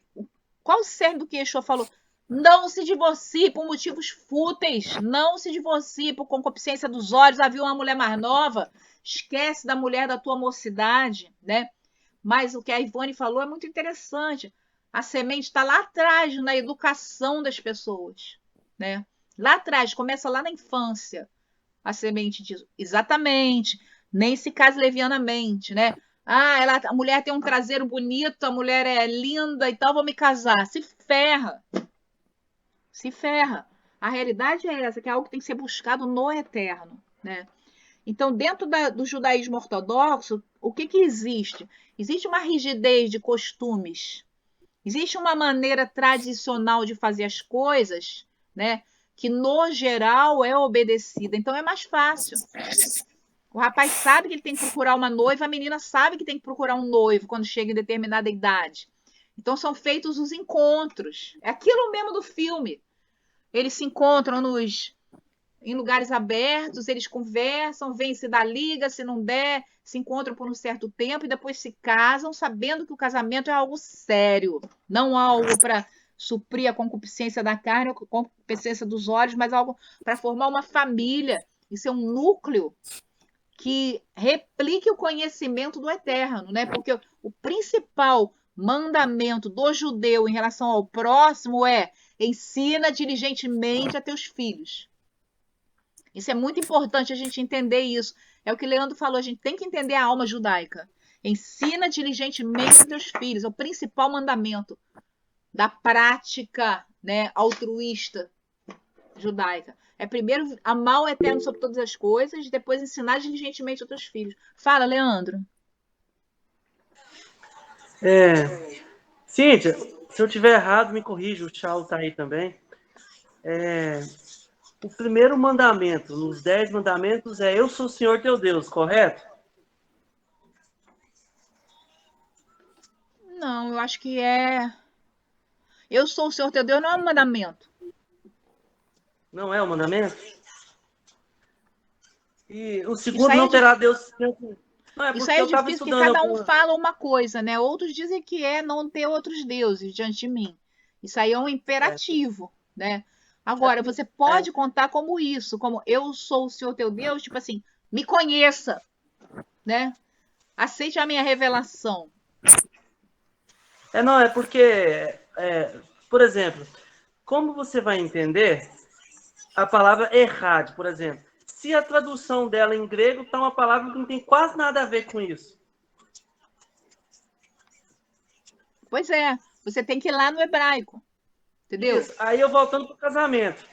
qual o cerne do que Yeshua falou? Não se divorcie por motivos fúteis, não se divorcie por concupiscência dos olhos. Havia uma mulher mais nova, esquece da mulher da tua mocidade, né? Mas o que a Ivone falou é muito interessante. A semente está lá atrás, na educação das pessoas, né? Lá atrás, começa lá na infância. A semente diz, exatamente, nem se case levianamente, né? Ah, a mulher tem um traseiro bonito, a mulher é linda e tal, vou me casar. Se ferra. Se ferra. A realidade é essa, que é algo que tem que ser buscado no eterno, né? Então, dentro do judaísmo ortodoxo, o que existe? Existe uma rigidez de costumes, existe uma maneira tradicional de fazer as coisas, né? Que, no geral, é obedecida. Então, é mais fácil. O rapaz sabe que ele tem que procurar uma noiva, a menina sabe que tem que procurar um noivo quando chega em determinada idade. Então, são feitos os encontros. É aquilo mesmo do filme. Eles se encontram em lugares abertos, eles conversam, veem se dá liga, se não der, se encontram por um certo tempo e depois se casam, sabendo que o casamento é algo sério, não algo para suprir a concupiscência da carne, a concupiscência dos olhos, mas algo para formar uma família e ser um núcleo que replique o conhecimento do eterno, né? Porque o principal mandamento do judeu em relação ao próximo é: ensina diligentemente a teus filhos. Isso é muito importante a gente entender isso. É o que o Leandro falou, a gente tem que entender a alma judaica. Ensina diligentemente a teus filhos, é o principal mandamento da prática, né, altruísta judaica. É primeiro amar o eterno sobre todas as coisas, depois ensinar diligentemente aos teus filhos. Fala, Leandro. Cíntia, se eu tiver errado, me corrija, o Tchau tá aí também. O primeiro mandamento, nos 10 mandamentos, é eu sou o Senhor teu Deus, correto? Não, eu acho que é... Eu sou o Senhor teu Deus, não é um mandamento. Não é o mandamento? E o segundo não terá Deus... Não, isso aí é difícil, porque cada um fala uma coisa, né? Outros dizem que é não ter outros deuses diante de mim. Isso aí é um imperativo, né? Agora, você pode contar como isso, como eu sou o Senhor teu Deus, tipo assim, me conheça, né? Aceite a minha revelação. Não, é porque, por exemplo, como você vai entender a palavra errad, por exemplo? Se a tradução dela em grego está uma palavra que não tem quase nada a ver com isso. Pois é, você tem que ir lá no hebraico, entendeu? Isso. Aí eu voltando para o casamento.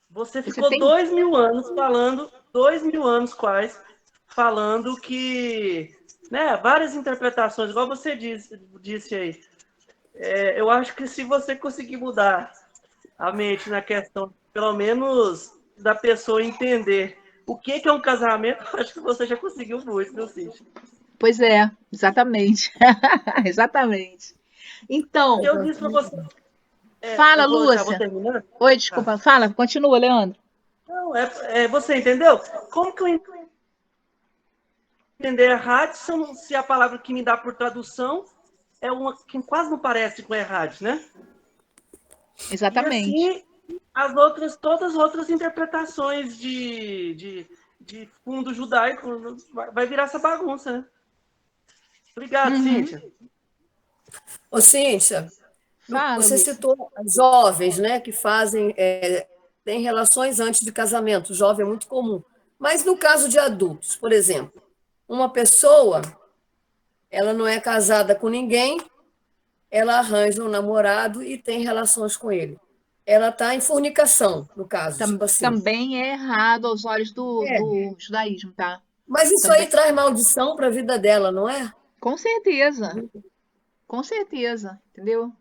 Você ficou 2000 anos falando, 2000 anos quase, falando que, né, várias interpretações, igual você disse aí. Eu acho que se você conseguir mudar a mente na questão, pelo menos da pessoa entender o que é um casamento, acho que você já conseguiu muito, meu Cíntia. Pois é, exatamente. Exatamente. Então... Eu disse para você... Fala, Lúcia. Oi, desculpa. Fala, continua, Leandro. Não, você entendeu? Como que eu entender errado se a palavra que me dá por tradução é uma que quase não parece com errado, né? Exatamente. E assim, todas as outras interpretações de fundo judaico vai virar essa bagunça, né? Obrigado, Cíntia. Ô, Cíntia, Fala, você Lúcia. citou jovens, né, que fazem, têm relações antes de casamento. Jovem é muito comum. Mas no caso de adultos, por exemplo, uma pessoa, ela não é casada com ninguém, ela arranja um namorado e tem relações com ele. Ela está em fornicação, no caso. Tipo assim. Também é errado aos olhos do judaísmo, tá? Mas isso também... aí traz maldição para a vida dela, não é? Com certeza. Com certeza, entendeu?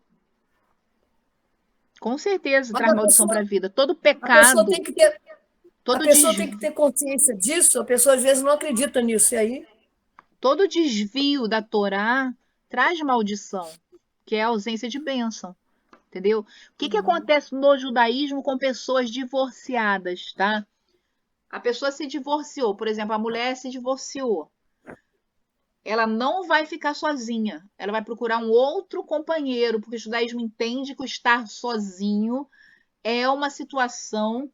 Com certeza traz maldição para a vida. Todo pecado... A pessoa tem que ter consciência disso, a pessoa às vezes não acredita nisso, e aí... Todo desvio da Torá traz maldição, que é a ausência de bênção, entendeu? O que acontece no judaísmo com pessoas divorciadas, tá? A pessoa se divorciou, por exemplo, a mulher se divorciou. Ela não vai ficar sozinha. Ela vai procurar um outro companheiro, porque o judaísmo entende que o estar sozinho é uma situação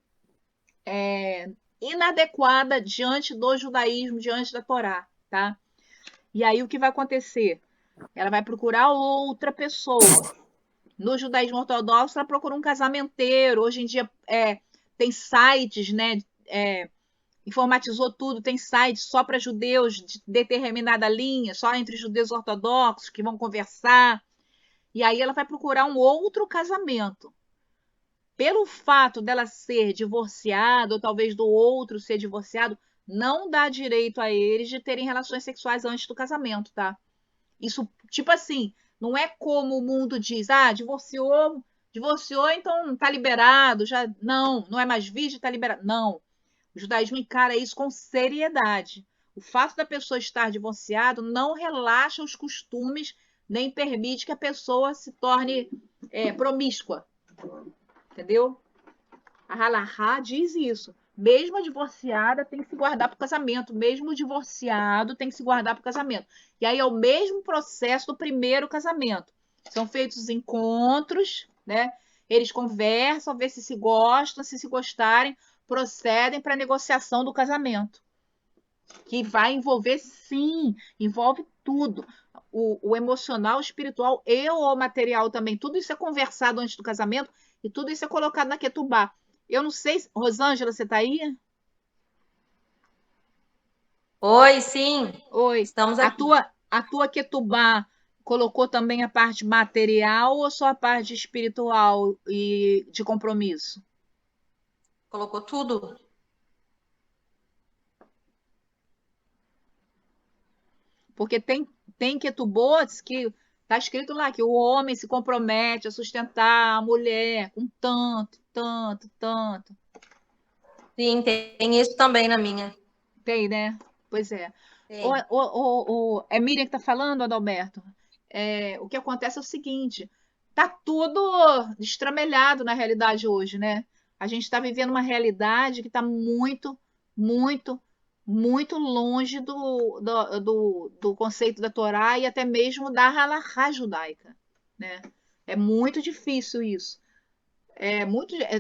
inadequada diante do judaísmo, diante da Torá, tá? E aí o que vai acontecer? Ela vai procurar outra pessoa. No judaísmo ortodoxo, ela procura um casamenteiro. Hoje em dia tem sites, né? Informatizou tudo, tem sites só para judeus de determinada linha, só entre judeus ortodoxos que vão conversar. E aí ela vai procurar um outro casamento. Pelo fato dela ser divorciada, ou talvez do outro ser divorciado, não dá direito a eles de terem relações sexuais antes do casamento, tá? Isso, tipo assim, não é como o mundo diz, divorciou, então tá liberado, já não é mais virgem, tá liberado. Não. O judaísmo encara isso com seriedade. O fato da pessoa estar divorciada não relaxa os costumes, nem permite que a pessoa se torne promíscua. Entendeu? A Halahá diz isso. Mesmo a divorciada tem que se guardar para o casamento. Mesmo o divorciado tem que se guardar para o casamento. E aí é o mesmo processo do primeiro casamento. São feitos encontros, né? Eles conversam, ver se gostam, se gostarem, procedem para a negociação do casamento. Que vai envolver, sim, envolve tudo. O emocional, o espiritual e o material também. Tudo isso é conversado antes do casamento e tudo isso é colocado na Ketubá. Eu não sei, Rosângela, você está aí? Oi, sim. Oi. Estamos A aqui. tua Ketubá colocou também a parte material ou só a parte espiritual e de compromisso? Colocou tudo? Porque tem Ketubot que está escrito lá que o homem se compromete a sustentar a mulher com tanto, tanto, tanto. Sim, tem isso também na minha. Tem, né? Pois é. Tem. É Miriam que está falando, Adalberto? O que acontece é o seguinte: tá tudo destramelhado na realidade hoje, né? A gente está vivendo uma realidade que está muito, muito, muito longe do conceito da Torá e até mesmo da halahá judaica, né? É muito difícil isso.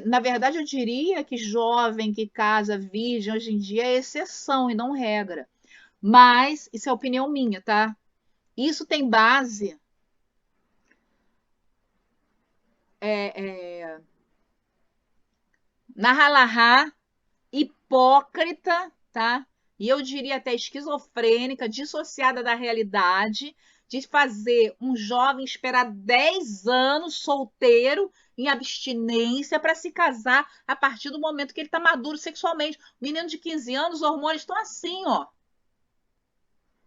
Na verdade, eu diria que jovem que casa virgem hoje em dia é exceção e não regra. Mas isso é opinião minha, tá? Isso tem base na halahá hipócrita, tá? E eu diria até esquizofrênica, dissociada da realidade, de fazer um jovem esperar 10 anos solteiro em abstinência para se casar a partir do momento que ele está maduro sexualmente. Menino de 15 anos, os hormônios estão assim, ó.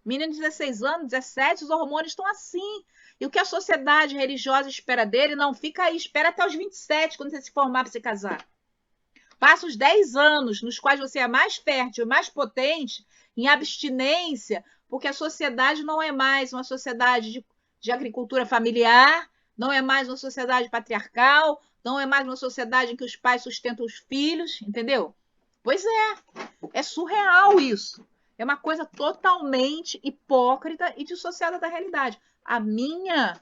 Menino de 16 anos, 17, os hormônios estão assim. E o que a sociedade religiosa espera dele, não, fica aí, espera até os 27, quando você se formar para se casar. Passa os 10 anos nos quais você é mais fértil e mais potente em abstinência, porque a sociedade não é mais uma sociedade de agricultura familiar, não é mais uma sociedade patriarcal, não é mais uma sociedade em que os pais sustentam os filhos, entendeu? Pois é surreal isso. É uma coisa totalmente hipócrita e dissociada da realidade. A minha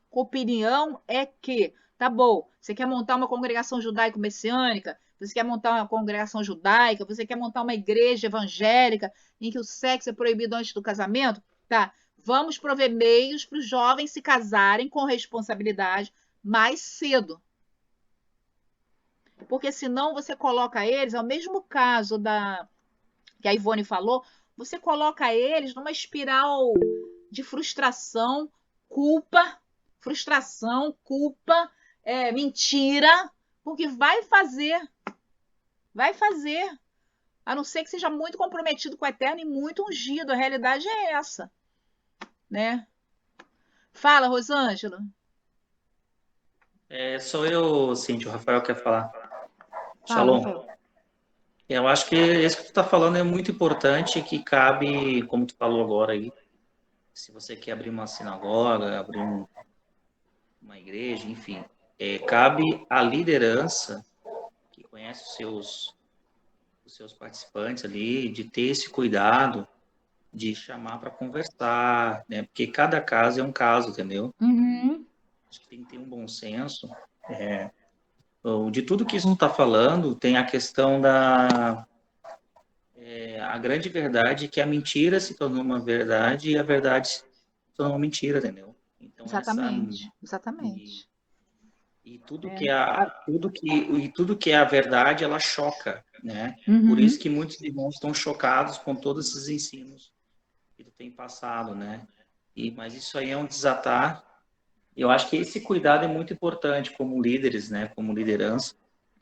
opinião é que, tá bom, você quer montar uma congregação judaico-messiânica, você quer montar uma congregação judaica, você quer montar uma igreja evangélica em que o sexo é proibido antes do casamento, tá? Vamos prover meios para os jovens se casarem com responsabilidade mais cedo. Porque senão você coloca eles, é o mesmo caso que a Ivone falou, você coloca eles numa espiral de frustração, culpa, mentira, porque vai fazer, a não ser que seja muito comprometido com o Eterno e muito ungido, a realidade é essa, né? Fala, Rosângela. Sou eu, Cintia, o Rafael quer falar. Fala, Shalom. Rafael. Eu acho que isso que tu está falando é muito importante, que cabe, como tu falou agora aí, se você quer abrir uma sinagoga, abrir uma igreja, enfim, cabe à liderança que conhece os seus os seus participantes ali, de ter esse cuidado de chamar para conversar, né? Porque cada caso é um caso, entendeu? Uhum. Acho que tem que ter um bom senso. De tudo que isso não está falando, tem a questão a grande verdade é que a mentira se tornou uma verdade e a verdade se tornou uma mentira, entendeu? Então Exatamente, e, exatamente. e tudo É. que tudo que é a verdade, ela choca, né? Por Uhum. isso que muitos irmãos estão chocados com todos esses ensinos que tu tem passado, né? Mas isso aí é um desatar. Eu acho que esse cuidado é muito importante como líderes, né? Como liderança.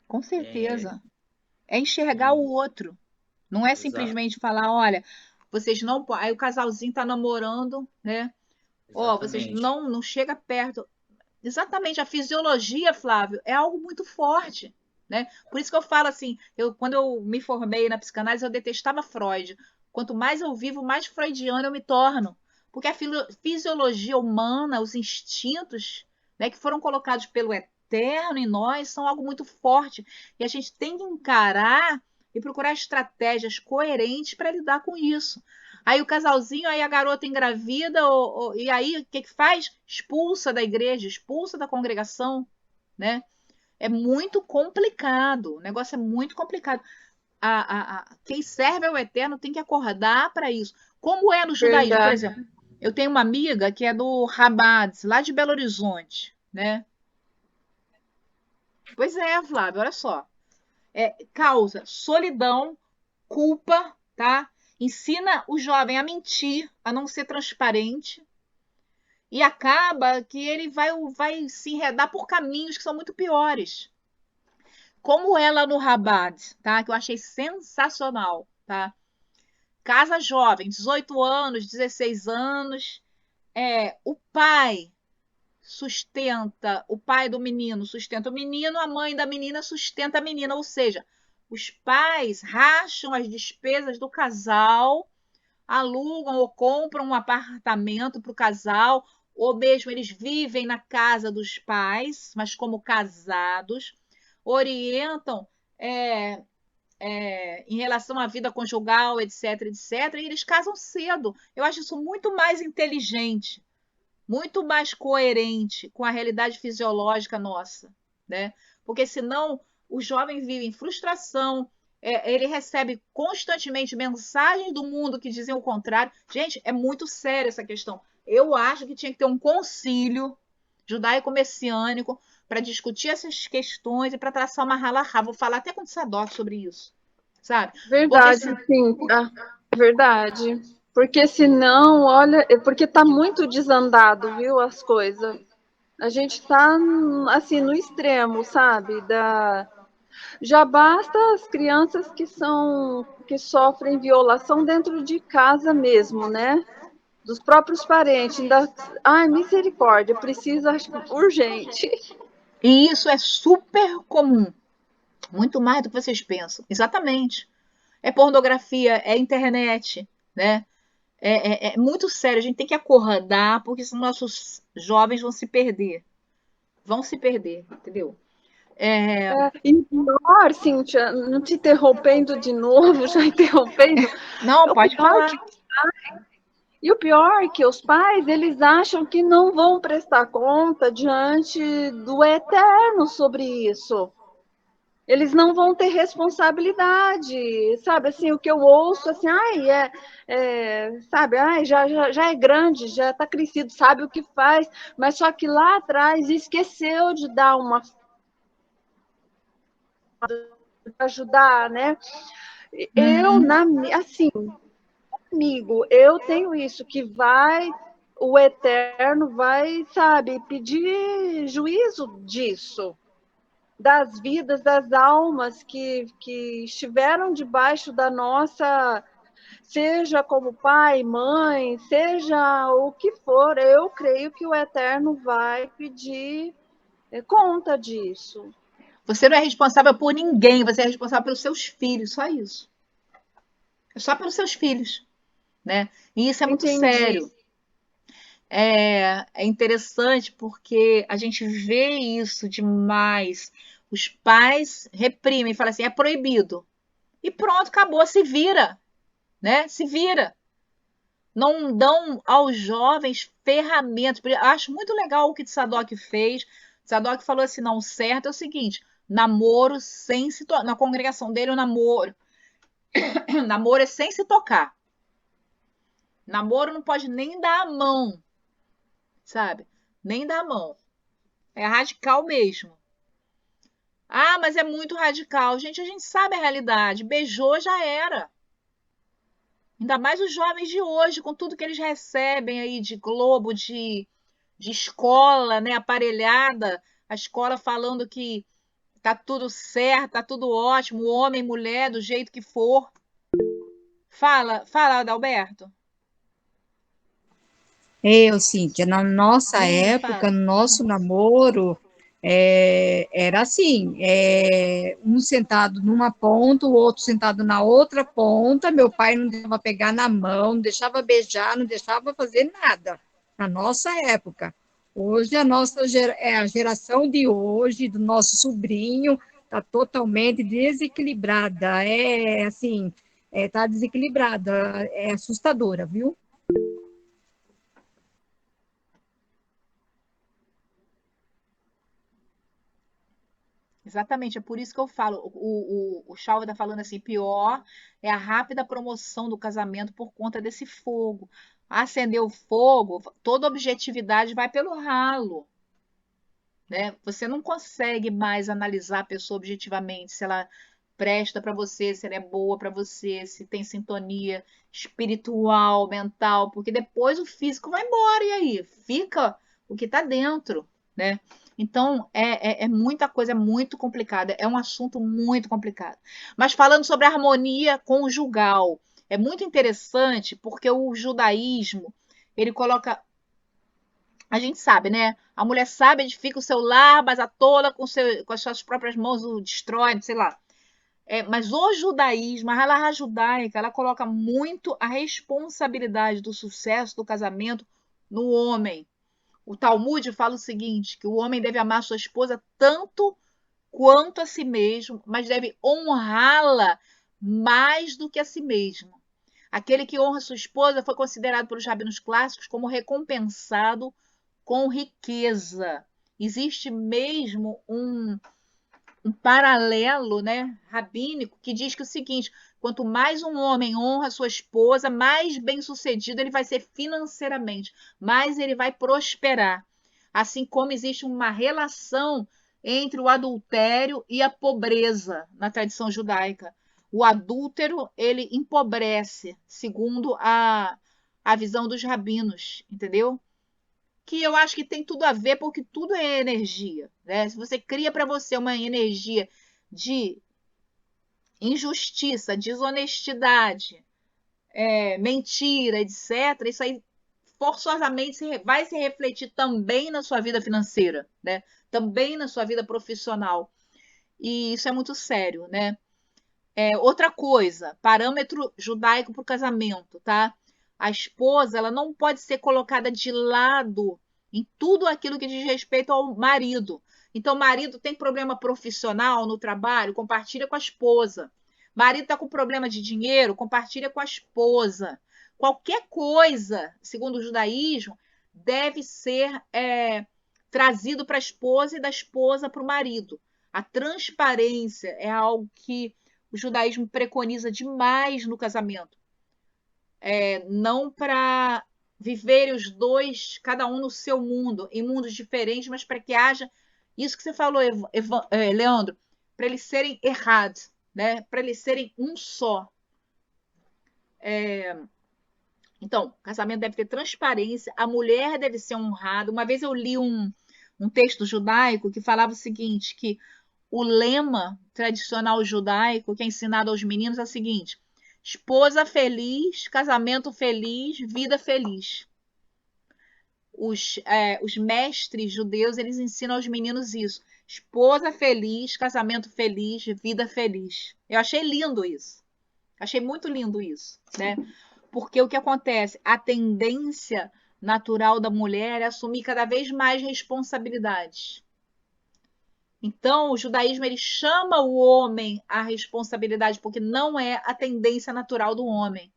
Com certeza. É enxergar o outro. Não é Exato, simplesmente falar, olha, vocês não podem. Aí o casalzinho tá namorando, né? Ó, vocês exatamente. não chega perto. Exatamente, a fisiologia, Flávio, é algo muito forte, né? Por isso que eu falo assim, quando eu me formei na psicanálise, eu detestava Freud. Quanto mais eu vivo, mais freudiana eu me torno. Porque a fisiologia humana, os instintos, né, que foram colocados pelo eterno em nós, são algo muito forte. E a gente tem que encarar e procurar estratégias coerentes para lidar com isso. Aí o casalzinho, aí a garota engravida, e aí o que faz? Expulsa da igreja, expulsa da congregação, né? É muito complicado, o negócio é muito complicado. Quem serve ao Eterno tem que acordar para isso. Como é no judaísmo, por Verdade. exemplo, eu tenho uma amiga que é do Rabads, lá de Belo Horizonte, né? Pois é, Flávio, olha só. Causa solidão, culpa, tá? Ensina o jovem a mentir, a não ser transparente, e acaba que ele vai se enredar por caminhos que são muito piores. Como ela no Rabat, tá? Que eu achei sensacional, tá? Casa jovem, 18 anos, 16 anos, o pai o pai do menino sustenta o menino, a mãe da menina sustenta a menina, ou seja, os pais racham as despesas do casal, alugam ou compram um apartamento para o casal, ou mesmo eles vivem na casa dos pais, mas como casados, orientam em relação à vida conjugal, etc, etc, e eles casam cedo. Eu acho isso muito mais inteligente, muito mais coerente com a realidade fisiológica nossa, né? Porque senão o jovem vive em frustração, ele recebe constantemente mensagens do mundo que dizem o contrário. Gente, é muito séria essa questão. Eu acho que tinha que ter um concílio judaico-messiânico para discutir essas questões e para traçar uma halahá. Vou falar até com o Sadoc sobre isso, sabe? Porque Verdade, sim, verdade. Porque senão, olha, porque tá muito desandado, viu, as coisas. A gente tá, assim, no extremo, sabe, já basta as crianças que sofrem violação dentro de casa mesmo, né? Dos próprios parentes. Ai, misericórdia, precisa, acho, urgente. E isso é super comum, muito mais do que vocês pensam. Exatamente. É pornografia, é internet, né? É muito sério, a gente tem que acordar, porque senão nossos jovens vão se perder. Vão se perder, entendeu? E pior, Cíntia, não te interrompendo de novo, já interrompendo. Não, pode falar. E o pior é que os pais, eles acham que não vão prestar conta diante do Eterno sobre isso. Eles não vão ter responsabilidade, sabe? Assim, o que eu ouço, assim, sabe? Ai, já é grande, já está crescido, sabe o que faz, mas só que lá atrás esqueceu de dar uma ajudar, né? Eu, assim, amigo, eu tenho isso, que o Eterno vai, sabe, pedir juízo disso, das vidas, das almas que estiveram debaixo da nossa, seja como pai, mãe, seja o que for, eu creio que o Eterno vai pedir conta disso. Você não é responsável por ninguém, você é responsável pelos seus filhos, só isso. É só pelos seus filhos, né? E isso é muito sério. É interessante porque a gente vê isso demais. Os pais reprimem, falam assim, é proibido. e pronto, acabou, se vira, né? Se vira. Não dão aos jovens ferramentas. Acho muito legal o que o Sadoc fez. O Sadoc falou assim, não, o certo é o seguinte, namoro sem se tocar. Na congregação dele, o namoro namoro é sem se tocar. Namoro não pode nem dar a mão, sabe? Nem dar a mão. É radical mesmo. Ah, mas é muito radical. Gente, a gente sabe a realidade. Beijou, já era. Ainda mais os jovens de hoje, com tudo que eles recebem aí de Globo, de escola, né, aparelhada, a escola falando que tá tudo certo, tá tudo ótimo, homem, mulher, do jeito que for. Fala, Adalberto. Cíntia, na nossa época, Fala. no nosso namoro, era assim, um sentado numa ponta, o outro sentado na outra ponta, meu pai não deixava pegar na mão, não deixava beijar, não deixava fazer nada, na nossa época. Hoje, a geração de hoje, do nosso sobrinho, está totalmente desequilibrada, assim, está desequilibrada, é assustadora, viu? Exatamente, é por isso que eu falo. O Chalva está falando assim: pior é a rápida promoção do casamento por conta desse fogo. Acender o fogo, toda objetividade vai pelo ralo, né? Você não consegue mais analisar a pessoa objetivamente, se ela presta para você, se ela é boa para você, se tem sintonia espiritual, mental, porque depois o físico vai embora e aí fica o que está dentro, né? Então é muita coisa, é muito complicada, é um assunto muito complicado. Mas falando sobre a harmonia conjugal, é muito interessante porque o judaísmo ele coloca, a gente sabe, né? A mulher sabe, edifica o seu lar, mas a tola com as suas próprias mãos o destrói, sei lá. Mas o judaísmo, a halahá judaica, ela coloca muito a responsabilidade do sucesso do casamento no homem. O Talmud fala o seguinte, que o homem deve amar sua esposa tanto quanto a si mesmo, mas deve honrá-la mais do que a si mesmo. Aquele que honra sua esposa foi considerado pelos rabinos clássicos como recompensado com riqueza. Existe mesmo um paralelo, né, rabínico que diz que o seguinte: quanto mais um homem honra sua esposa, mais bem-sucedido ele vai ser financeiramente, mais ele vai prosperar. Assim como existe uma relação entre o adultério e a pobreza na tradição judaica. O adúltero, ele empobrece, segundo a visão dos rabinos, entendeu? Que eu acho que tem tudo a ver, porque tudo é energia, né? Se você cria para você uma energia de injustiça, desonestidade, mentira, etc., isso aí forçosamente vai se refletir também na sua vida financeira, né? Também na sua vida profissional. E isso é muito sério, né? Outra coisa, parâmetro judaico para o casamento, tá? A esposa, ela não pode ser colocada de lado em tudo aquilo que diz respeito ao marido. Então, o marido tem problema profissional no trabalho, compartilha com a esposa. Marido está com problema de dinheiro, compartilha com a esposa. Qualquer coisa, segundo o judaísmo, deve ser trazido para a esposa e da esposa para o marido. A transparência é algo que o judaísmo preconiza demais no casamento. Não para viverem os dois, cada um no seu mundo, em mundos diferentes, mas para que haja isso que você falou, Leandro, para eles serem errados, né? Para eles serem um só. Então, o casamento deve ter transparência, a mulher deve ser honrada. Uma vez eu li um texto judaico que falava o seguinte, que o lema tradicional judaico que é ensinado aos meninos é o seguinte: esposa feliz, casamento feliz, vida feliz. Os mestres judeus, eles ensinam aos meninos isso: esposa feliz, casamento feliz, vida feliz. Eu achei lindo isso. Achei muito lindo isso, né? Porque o que acontece? A tendência natural da mulher é assumir cada vez mais responsabilidades. Então, o judaísmo ele chama o homem à responsabilidade, porque não é a tendência natural do homem.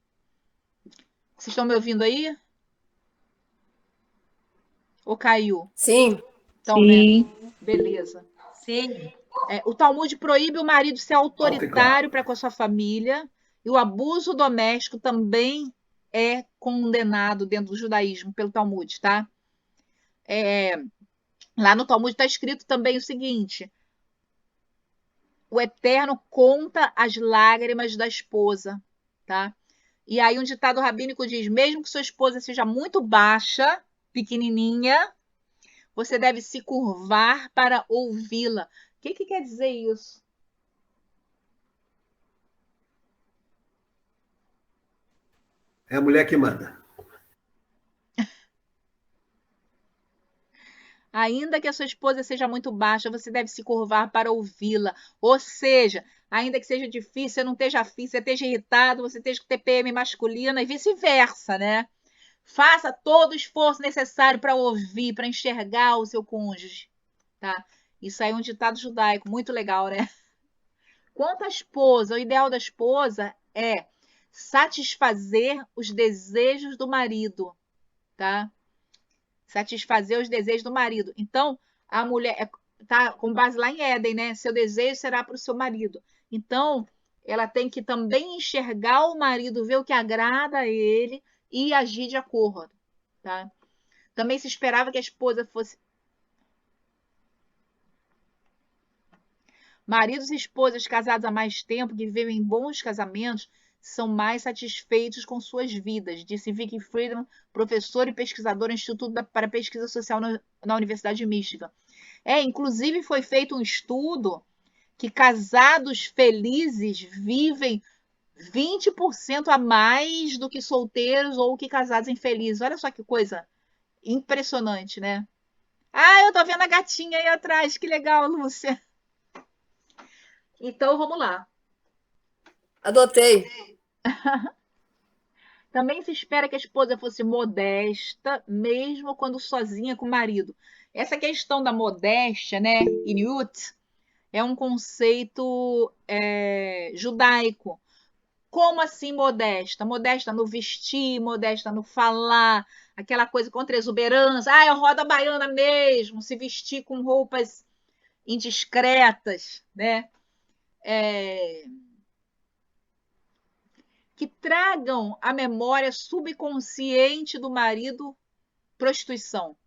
Vocês estão me ouvindo aí? Ou caiu? Sim. Então, né? Sim. Beleza. Sim. O Talmud proíbe o marido ser Alto e claro. autoritário para com a sua família, e o abuso doméstico também é condenado dentro do judaísmo pelo Talmud, tá? Lá no Talmud está escrito também o seguinte: o Eterno conta as lágrimas da esposa, tá? E aí um ditado rabínico diz: mesmo que sua esposa seja muito baixa, pequenininha, você deve se curvar para ouvi-la. O que quer dizer isso? É a mulher que manda. Ainda que a sua esposa seja muito baixa, você deve se curvar para ouvi-la. Ou seja, ainda que seja difícil, você não esteja afim, você esteja irritado, você esteja com TPM masculina e vice-versa, né? Faça todo o esforço necessário para ouvir, para enxergar o seu cônjuge, tá? Isso aí é um ditado judaico, muito legal, né? Quanto à esposa, o ideal da esposa é satisfazer os desejos do marido, tá? Satisfazer os desejos do marido. Então, a mulher tá com base lá em Éden, né? Seu desejo será para o seu marido. Então, ela tem que também enxergar o marido, ver o que agrada a ele e agir de acordo, tá? Também se esperava que a esposa fosse. Maridos e esposas casados há mais tempo, que vivem em bons casamentos, são mais satisfeitos com suas vidas, disse Vicky Friedman, professor e pesquisador no Instituto para Pesquisa Social na Universidade de Michigan. Inclusive foi feito um estudo que casados felizes vivem 20% a mais do que solteiros ou que casados infelizes. Olha só que coisa impressionante, né? Eu tô vendo a gatinha aí atrás, que legal, Lúcia. Então, vamos lá. Adotei. Também se espera que a esposa fosse modesta, mesmo quando sozinha com o marido. Essa questão da modéstia, né, Iniut, é um conceito judaico. Como assim modesta? Modesta no vestir, modesta no falar, aquela coisa contra a exuberância. É roda baiana mesmo, se vestir com roupas indiscretas, né? Que tragam à memória subconsciente do marido prostituição.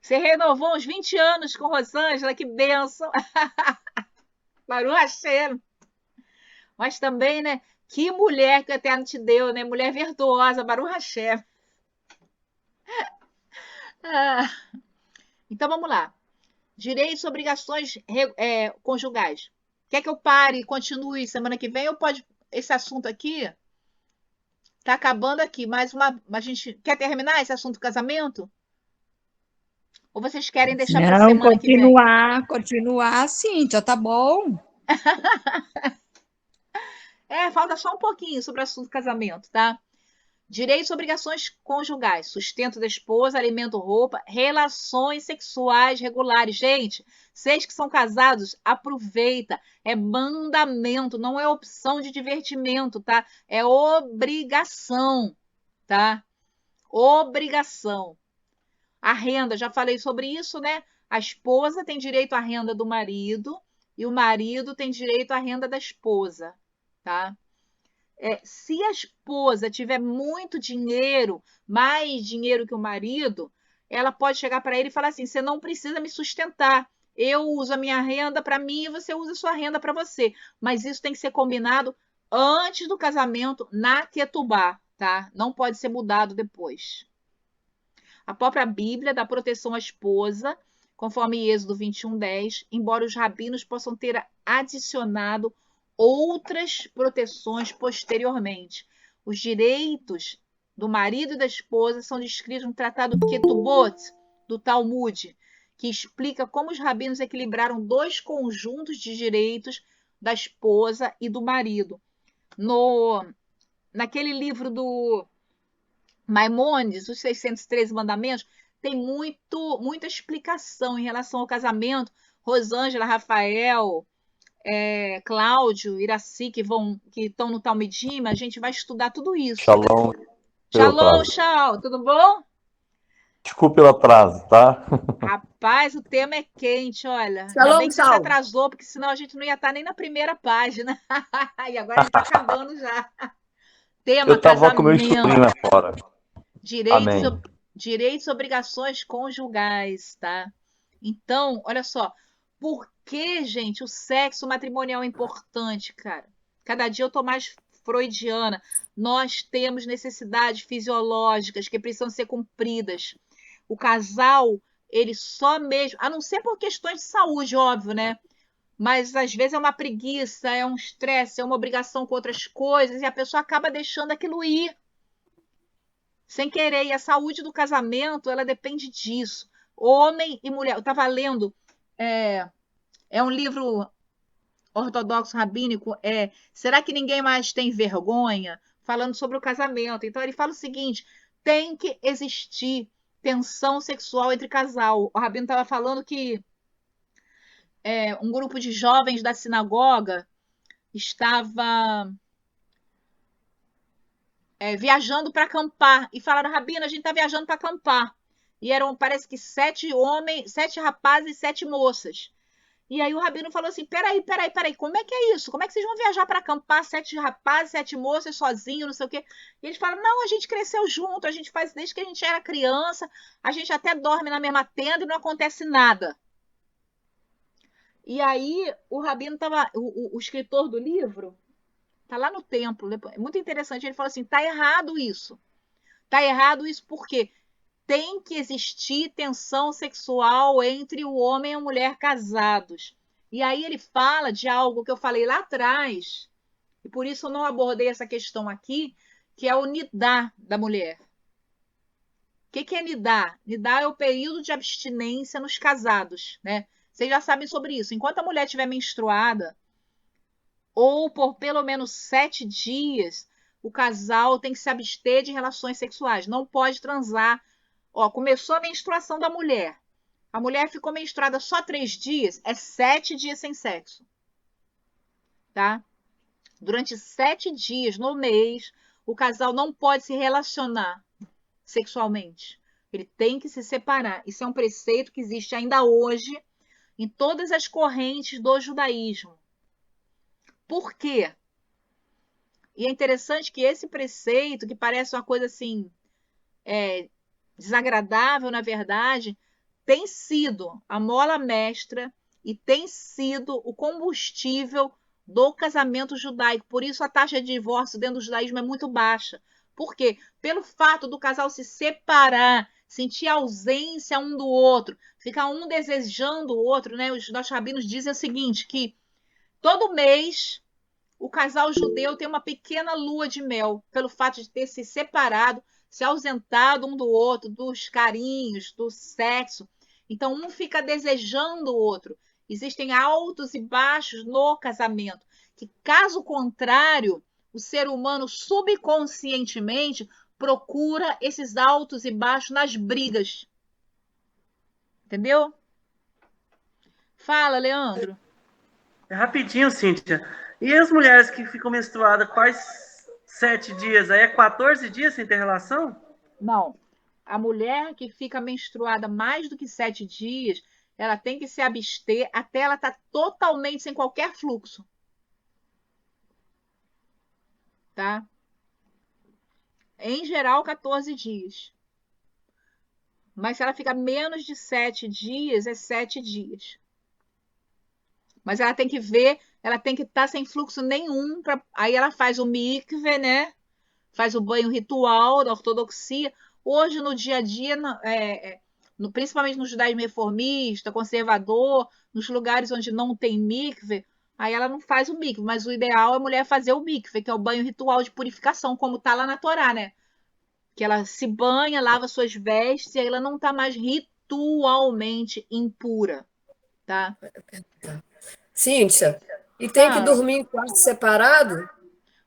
Você renovou uns 20 anos com Rosângela, que benção! Baru Hashem. Mas também, né? Que mulher que o Eterno te deu, né? Mulher virtuosa, Baru Hashem. Então vamos lá. Direitos e obrigações conjugais. Quer que eu pare e continue semana que vem? Ou pode. Esse assunto aqui tá acabando aqui. Mais uma. A gente quer terminar esse assunto do casamento? Ou vocês querem deixar para Não, semana que vem? continuar assim, já tá bom. Falta só um pouquinho sobre o assunto do casamento, tá? Direitos e obrigações conjugais, sustento da esposa, alimento, roupa, relações sexuais regulares. Gente, vocês que são casados, aproveita. É mandamento, não é opção de divertimento, tá? É obrigação, tá? Obrigação. A renda, já falei sobre isso, né? A esposa tem direito à renda do marido e o marido tem direito à renda da esposa, tá? Se a esposa tiver muito dinheiro, mais dinheiro que o marido, ela pode chegar para ele e falar assim: você não precisa me sustentar. Eu uso a minha renda para mim e você usa a sua renda para você. Mas isso tem que ser combinado antes do casamento na Ketubá, tá? Não pode ser mudado depois. A própria Bíblia dá proteção à esposa, conforme Êxodo 21:10, embora os rabinos possam ter adicionado outras proteções posteriormente. Os direitos do marido e da esposa são descritos no Tratado Ketubot, do Talmud, que explica como os rabinos equilibraram dois conjuntos de direitos da esposa e do marido. Naquele livro do Maimônides, os 613 mandamentos, tem muita explicação em relação ao casamento, Rosângela, Rafael, Cláudio, Iraci, que estão no Talmidim, a gente vai estudar tudo isso. Shalom. Shalom, Shal, tudo bom? Desculpe pelo atraso, tá? Rapaz, o tema é quente, olha. Ainda Shalom, bem que você se Shal. atrasou, porque senão a gente não ia estar nem na primeira página. E agora a gente está acabando já. Tema, Eu estava com meu sobrinho casamento, lá fora. direitos, Amém. direitos e obrigações conjugais, tá? Então, olha só, por que, gente, o sexo matrimonial é importante, cara? Cada dia eu tô mais freudiana. Nós temos necessidades fisiológicas que precisam ser cumpridas. O casal, ele só mesmo, a não ser por questões de saúde, óbvio, né? Mas às vezes é uma preguiça, é um estresse, é uma obrigação com outras coisas e a pessoa acaba deixando aquilo ir sem querer. E a saúde do casamento, ela depende disso. Homem e mulher. Eu estava lendo, é um livro ortodoxo rabínico, Será que ninguém mais tem vergonha? Falando sobre o casamento. Então ele fala o seguinte: tem que existir tensão sexual entre casal. O rabino estava falando que um grupo de jovens da sinagoga estava viajando para acampar e falaram: Rabino, a gente está viajando para acampar. E eram, parece que 7 homens, 7 rapazes e 7 moças. E aí o Rabino falou assim: peraí, como é que é isso? Como é que vocês vão viajar para acampar 7 rapazes, 7 moças, sozinhos, não sei o quê? E eles falaram: não, a gente cresceu junto, a gente faz desde que a gente era criança, a gente até dorme na mesma tenda e não acontece nada. E aí o Rabino estava, o escritor do livro, tá lá no templo, é muito interessante, ele falou assim: tá errado isso. Tá errado isso porque tem que existir tensão sexual entre o homem e a mulher casados. E aí ele fala de algo que eu falei lá atrás, e por isso eu não abordei essa questão aqui, que é o nidá da mulher. O que é nidá? Nidá é o período de abstinência nos casados, né? Vocês já sabem sobre isso. Enquanto a mulher estiver menstruada, ou por pelo menos 7 dias, o casal tem que se abster de relações sexuais. Não pode transar. Ó, começou a menstruação da mulher. A mulher ficou menstruada só 3 dias, é 7 dias sem sexo. Tá? Durante 7 dias no mês, o casal não pode se relacionar sexualmente. Ele tem que se separar. Isso é um preceito que existe ainda hoje em todas as correntes do judaísmo. Por quê? E é interessante que esse preceito, que parece uma coisa assim, desagradável, na verdade, tem sido a mola mestra e tem sido o combustível do casamento judaico. Por isso a taxa de divórcio dentro do judaísmo é muito baixa. Por quê? Pelo fato do casal se separar, sentir a ausência um do outro, ficar um desejando o outro, né? Os nossos rabinos dizem o seguinte, que todo mês o casal judeu tem uma pequena lua de mel, pelo fato de ter se separado, se ausentado um do outro, dos carinhos, do sexo. Então, um fica desejando o outro. Existem altos e baixos no casamento, que, caso contrário, o ser humano subconscientemente procura esses altos e baixos nas brigas. Entendeu? Fala, Leandro. Rapidinho, Cíntia. E as mulheres que ficam menstruadas, quais 7 dias? Aí é 14 dias sem ter relação? Não. A mulher que fica menstruada mais do que 7 dias, ela tem que se abster até ela estar totalmente sem qualquer fluxo. Tá? Em geral, 14 dias. Mas se ela fica menos de 7 dias, é 7 dias. Mas ela tem que ver, ela tem que estar sem fluxo nenhum. Aí ela faz o mikve, né? Faz o banho ritual da ortodoxia. Hoje, no dia a dia, principalmente no judaísmo reformista, conservador, nos lugares onde não tem mikve, aí ela não faz o mikve. Mas o ideal é a mulher fazer o mikve, que é o banho ritual de purificação, como está lá na Torá, né? Que ela se banha, lava suas vestes, e aí ela não está mais ritualmente impura, tá? Cíntia, e tem que dormir em quarto separado?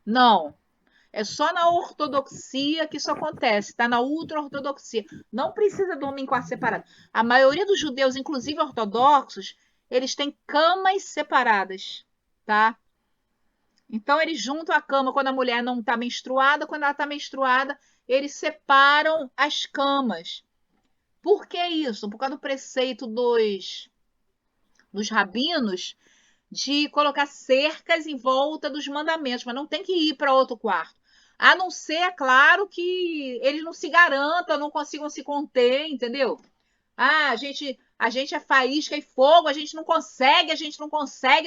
Não. É só na ortodoxia que isso acontece, tá? Na ultra-ortodoxia. Não precisa dormir em quarto separado. A maioria dos judeus, inclusive ortodoxos, eles têm camas separadas, tá? Então, eles juntam a cama quando a mulher não está menstruada, quando ela está menstruada, eles separam as camas. Por que isso? Por causa do preceito dos rabinos de colocar cercas em volta dos mandamentos, mas não tem que ir para outro quarto. A não ser, é claro, que eles não se garantam, não consigam se conter, entendeu? Ah, a gente é faísca e fogo, a gente não consegue,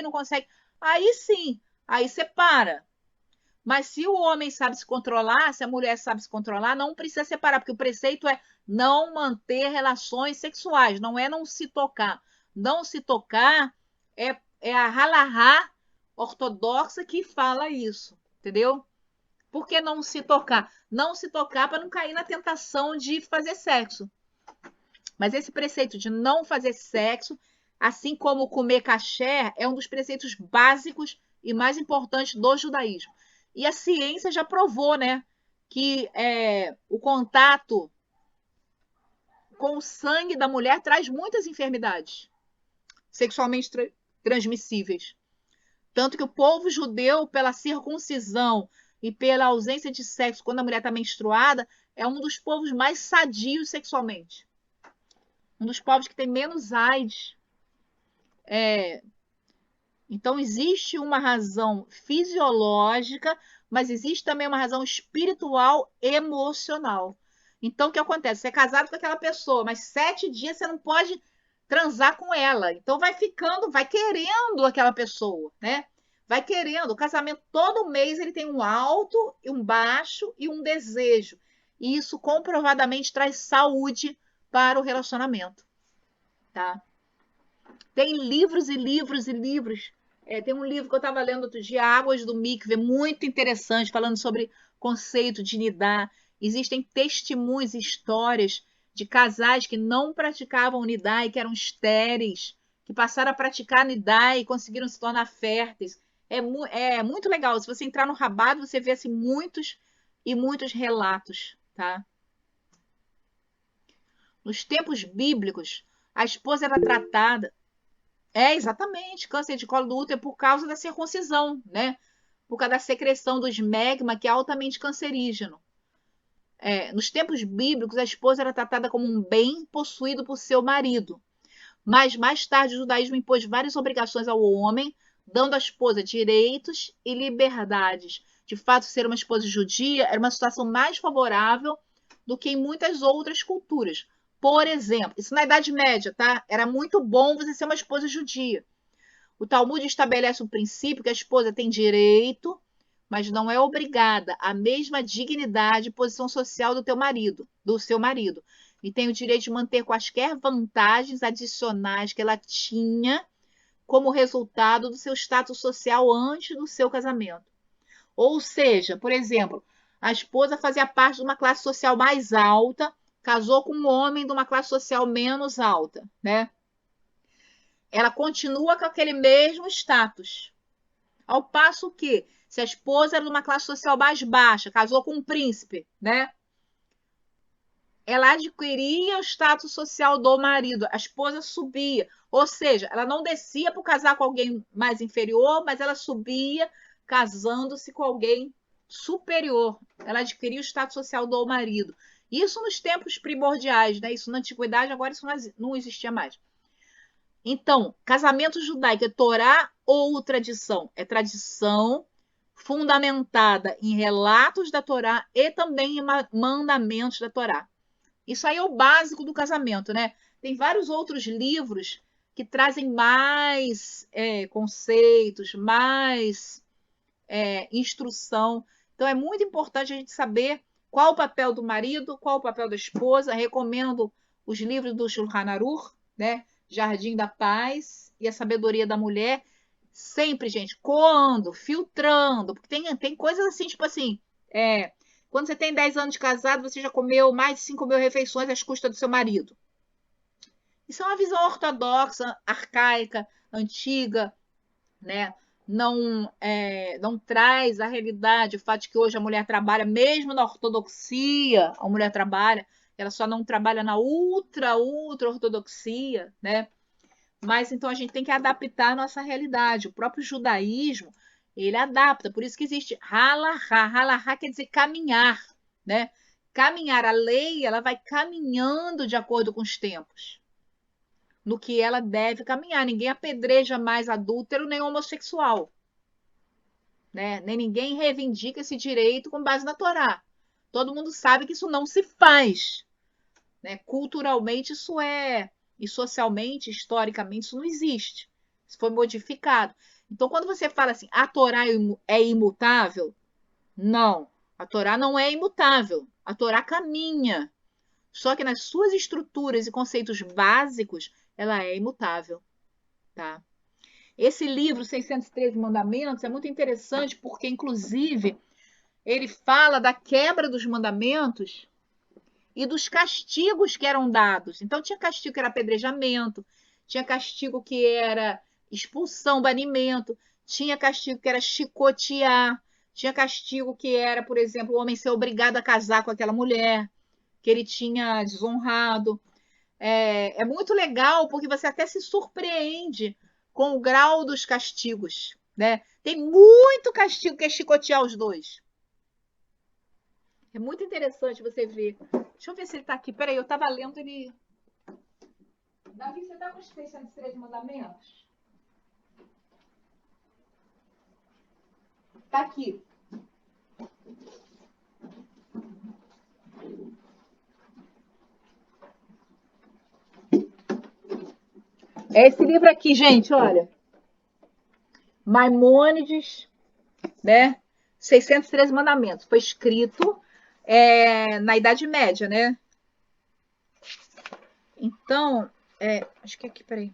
não consegue. Aí sim, aí separa. Mas se o homem sabe se controlar, se a mulher sabe se controlar, não precisa separar, porque o preceito é não manter relações sexuais, não é não se tocar. Não se tocar é a halahá ortodoxa que fala isso, entendeu? Por que não se tocar? Não se tocar para não cair na tentação de fazer sexo. Mas esse preceito de não fazer sexo, assim como comer kasher, é um dos preceitos básicos e mais importantes do judaísmo. E a ciência já provou, né, que o contato com o sangue da mulher traz muitas enfermidades sexualmente transmissíveis. Tanto que o povo judeu, pela circuncisão e pela ausência de sexo quando a mulher está menstruada, é um dos povos mais sadios sexualmente. Um dos povos que tem menos AIDS. Então, existe uma razão fisiológica, mas existe também uma razão espiritual, emocional. Então, o que acontece? Você é casado com aquela pessoa, mas 7 dias você não pode transar com ela. Então, vai ficando, vai querendo aquela pessoa, né? Vai querendo. O casamento, todo mês, ele tem um alto, um baixo e um desejo. E isso, comprovadamente, traz saúde para o relacionamento, tá? Tem livros e livros e livros. Tem um livro que eu estava lendo outro dia, Águas do Mikve, muito interessante, falando sobre conceito de nidá. Existem testemunhos e histórias de casais que não praticavam nidá e que eram estéreis, que passaram a praticar nidá e conseguiram se tornar férteis. É muito legal. Se você entrar no Rabad, você vê assim, muitos e muitos relatos, tá? Nos tempos bíblicos, a esposa era tratada. Exatamente, câncer de colo do útero é por causa da circuncisão, né? Por causa da secreção do esmegma, que é altamente cancerígeno. Nos tempos bíblicos, a esposa era tratada como um bem possuído por seu marido. Mas mais tarde o judaísmo impôs várias obrigações ao homem, dando à esposa direitos e liberdades. De fato, ser uma esposa judia era uma situação mais favorável do que em muitas outras culturas. Por exemplo, isso na Idade Média, tá? Era muito bom você ser uma esposa judia. O Talmud estabelece o princípio que a esposa tem direito, mas não é obrigada à mesma dignidade e posição social do seu marido. E tem o direito de manter quaisquer vantagens adicionais que ela tinha como resultado do seu status social antes do seu casamento. Ou seja, por exemplo, a esposa fazia parte de uma classe social mais alta, casou com um homem de uma classe social menos alta, né? Ela continua com aquele mesmo status. Ao passo que, se a esposa era de uma classe social mais baixa, casou com um príncipe, né? Ela adquiria o status social do marido, a esposa subia. Ou seja, ela não descia para casar com alguém mais inferior, mas ela subia casando-se com alguém superior. Ela adquiria o status social do marido. Isso nos tempos primordiais, né? Isso na antiguidade, agora isso não existia mais. Então, casamento judaico é Torá ou tradição? É tradição fundamentada em relatos da Torá e também em mandamentos da Torá. Isso aí é o básico do casamento, né? Tem vários outros livros que trazem mais conceitos, mais instrução. Então, é muito importante a gente saber qual o papel do marido, qual o papel da esposa. Recomendo os livros do Shulchan Aruch, né? Jardim da Paz e a Sabedoria da Mulher. Sempre, gente, coando, filtrando. Porque tem coisas assim, tipo assim... Quando você tem 10 anos de casado, você já comeu mais de 5.000 refeições às custas do seu marido. Isso é uma visão ortodoxa, arcaica, antiga, né? Não traz a realidade, o fato de que hoje a mulher trabalha, mesmo na ortodoxia, a mulher trabalha, ela só não trabalha na ultra ortodoxia, né? Mas então a gente tem que adaptar a nossa realidade. O próprio judaísmo, ele adapta. Por isso que existe halahá. Halahá quer dizer caminhar, né? Caminhar. A lei, ela vai caminhando de acordo com os tempos. No que ela deve caminhar. Ninguém apedreja mais adúltero nem homossexual. Né? Nem ninguém reivindica esse direito com base na Torá. Todo mundo sabe que isso não se faz. Né? Culturalmente isso é... E socialmente, historicamente, isso não existe. Isso foi modificado. Então, quando você fala assim, a Torá é imutável, não. A Torá não é imutável. A Torá caminha. Só que nas suas estruturas e conceitos básicos, ela é imutável. Tá? Esse livro, 613 Mandamentos, é muito interessante porque, inclusive, ele fala da quebra dos mandamentos e dos castigos que eram dados. Então, tinha castigo que era apedrejamento, tinha castigo que era expulsão, banimento, tinha castigo que era chicotear, tinha castigo que era, por exemplo, o homem ser obrigado a casar com aquela mulher que ele tinha desonrado. É muito legal porque você até se surpreende com o grau dos castigos. Né? Tem muito castigo que é chicotear os dois. É muito interessante você ver. Deixa eu ver se ele está aqui. Peraí, eu estava lendo ele. Davi, você está com os 613 mandamentos? Está aqui. É esse livro aqui, gente, olha. Maimônides, né? 613 mandamentos. Foi escrito na Idade Média, né? Então, acho que é aqui, peraí.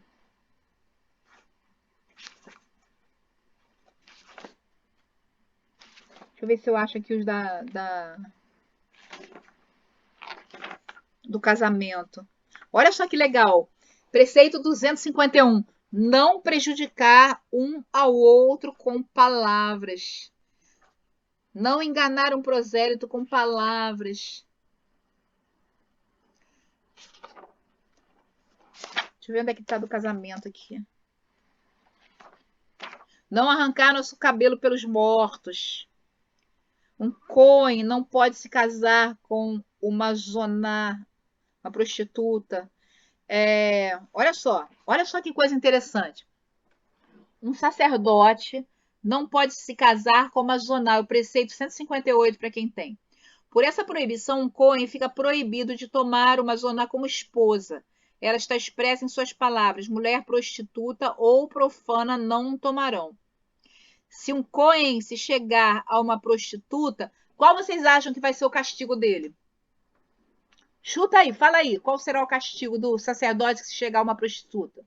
Deixa eu ver se eu acho aqui os do casamento. Olha só que legal. Preceito 251. Não prejudicar um ao outro com palavras. Não enganar um prosélito com palavras. Deixa eu ver onde é que está do casamento aqui. Não arrancar nosso cabelo pelos mortos. Um Cohen não pode se casar com uma zoná, uma prostituta. Olha só que coisa interessante. Um sacerdote não pode se casar com uma zoná, o preceito 158 para quem tem. Por essa proibição, um Cohen fica proibido de tomar uma zoná como esposa. Ela está expressa em suas palavras: mulher prostituta ou profana não tomarão. Se um Cohen se chegar a uma prostituta, qual vocês acham que vai ser o castigo dele? Chuta aí, fala aí. Qual será o castigo do sacerdote que se chegar a uma prostituta?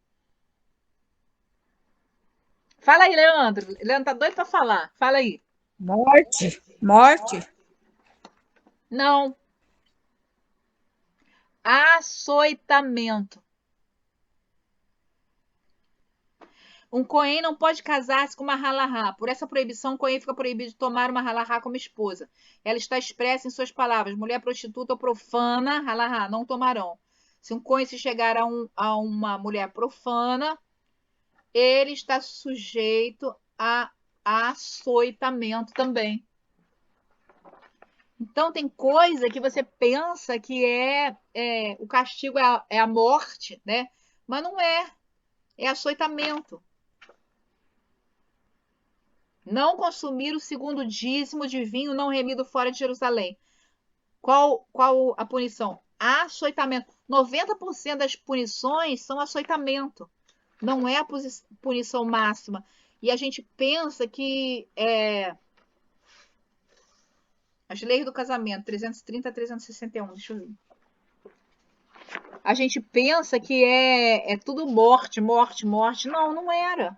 Fala aí, Leandro. Leandro tá doido para falar. Fala aí. Morte. Morte. Não. Açoitamento. Um Cohen não pode casar-se com uma halahá. Por essa proibição, o Cohen fica proibido de tomar uma halahá como esposa. Ela está expressa em suas palavras: mulher prostituta ou profana, halahá, não tomarão. Se um Cohen se chegar a uma mulher profana, ele está sujeito a açoitamento também. Então, tem coisa que você pensa que o castigo é a morte, né? Mas não é. É açoitamento. Não consumir o segundo dízimo de vinho não remido fora de Jerusalém. Qual a punição? Açoitamento. 90% das punições são açoitamento. Não é a punição máxima. E a gente pensa que as leis do casamento, 330 a 361, deixa eu ver. A gente pensa que é tudo morte, morte, morte. Não, não era.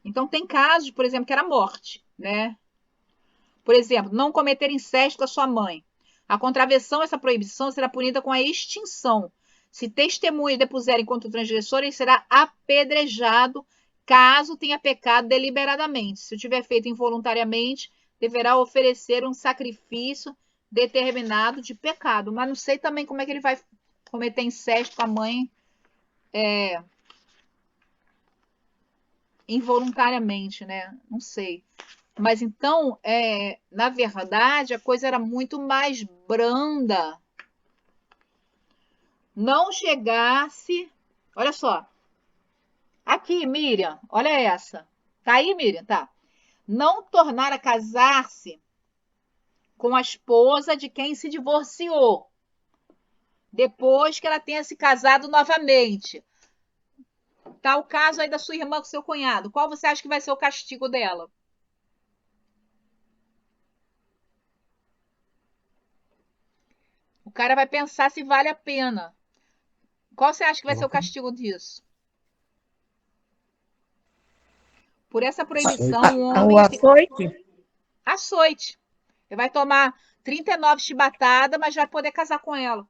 Então, tem casos, por exemplo, que era morte, né? Por exemplo, não cometer incesto com a sua mãe. A contravenção a essa proibição será punida com a extinção. Se testemunhas depuserem contra o transgressor, ele será apedrejado caso tenha pecado deliberadamente. Se o tiver feito involuntariamente, deverá oferecer um sacrifício determinado de pecado. Mas não sei também como é que ele vai cometer incesto com a mãe involuntariamente, né? Não sei. Mas então, na verdade, a coisa era muito mais branda. Não chegasse. Olha só. Aqui, Miriam, olha essa. Tá aí, Miriam? Tá. Não tornar a casar-se com a esposa de quem se divorciou, depois que ela tenha se casado novamente. Tá o caso aí da sua irmã com seu cunhado. Qual você acha que vai ser o castigo dela? O cara vai pensar se vale a pena. Qual você acha que vai ser o castigo disso? Por essa proibição, o homem... O açoite? Açoite. Ele vai tomar 39 chibatadas, mas vai poder casar com ela.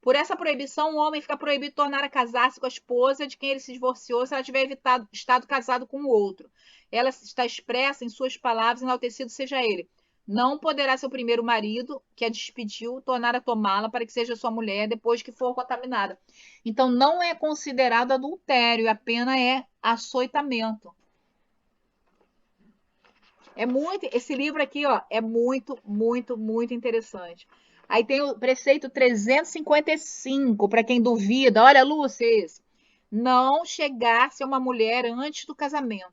Por essa proibição, o homem fica proibido de tornar a casar-se com a esposa de quem ele se divorciou se ela tiver estado casado com o outro. Ela está expressa em suas palavras, enaltecido seja ele. Não poderá seu primeiro marido, que a despediu, tornar a tomá-la para que seja sua mulher depois que for contaminada. Então, não é considerado adultério, a pena é açoitamento. Esse livro aqui, ó, é muito, muito, muito interessante. Aí tem o preceito 355, para quem duvida. Olha, Lúcia, esse. Não chegar-se a uma mulher antes do casamento.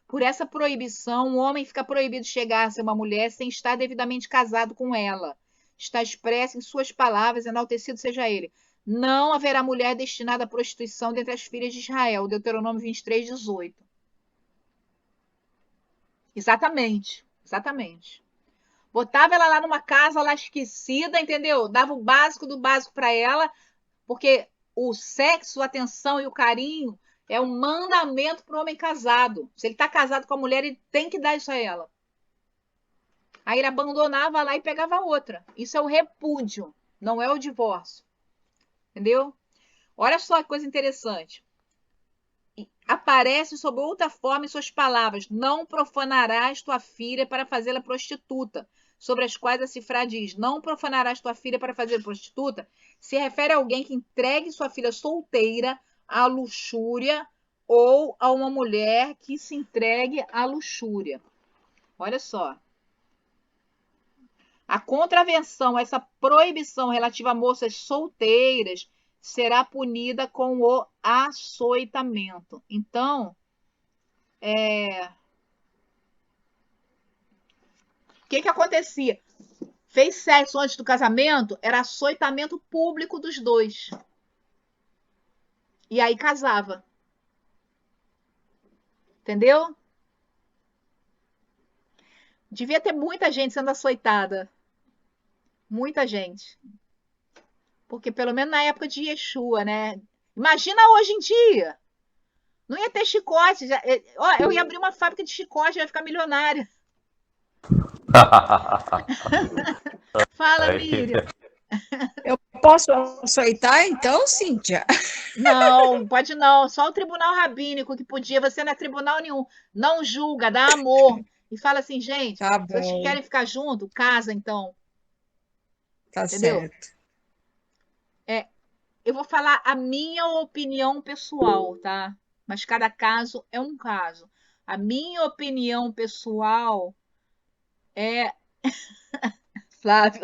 Por essa proibição, o homem fica proibido de chegar-se a uma mulher sem estar devidamente casado com ela. Está expresso em suas palavras, enaltecido seja ele. Não haverá mulher destinada à prostituição dentre as filhas de Israel. Deuteronômio 23, 18. Exatamente, exatamente. Botava ela lá numa casa lá esquecida, entendeu? Dava o básico do básico para ela, porque o sexo, a atenção e o carinho é um mandamento para o homem casado. Se ele está casado com a mulher, ele tem que dar isso a ela. Aí ele abandonava lá e pegava outra. Isso é o repúdio, não é o divórcio. Entendeu? Olha só que coisa interessante. Aparece sob outra forma em suas palavras: não profanarás tua filha para fazê-la prostituta, sobre as quais a cifra diz: não profanarás tua filha para fazer prostituta, se refere a alguém que entregue sua filha solteira à luxúria ou a uma mulher que se entregue à luxúria. Olha só. A contravenção, essa proibição relativa a moças solteiras, será punida com o açoitamento. Então, o que acontecia? Fez sexo antes do casamento, era açoitamento público dos dois. E aí casava. Entendeu? Devia ter muita gente sendo açoitada. Muita gente. Porque pelo menos na época de Yeshua, né? Imagina hoje em dia. Não ia ter chicote. Eu ia abrir uma fábrica de chicote e ia ficar milionária. Fala, Miriam. Eu posso açoitar, então, Cíntia? Não, pode não. Só o tribunal rabínico que podia. Você não é tribunal nenhum. Não julga, dá amor. E fala assim, gente, Tá se vocês bom. querem ficar junto, casa então. Tá Entendeu? certo. Eu vou falar a minha opinião pessoal, tá? Mas cada caso é um caso. A minha opinião pessoal é, Flávio,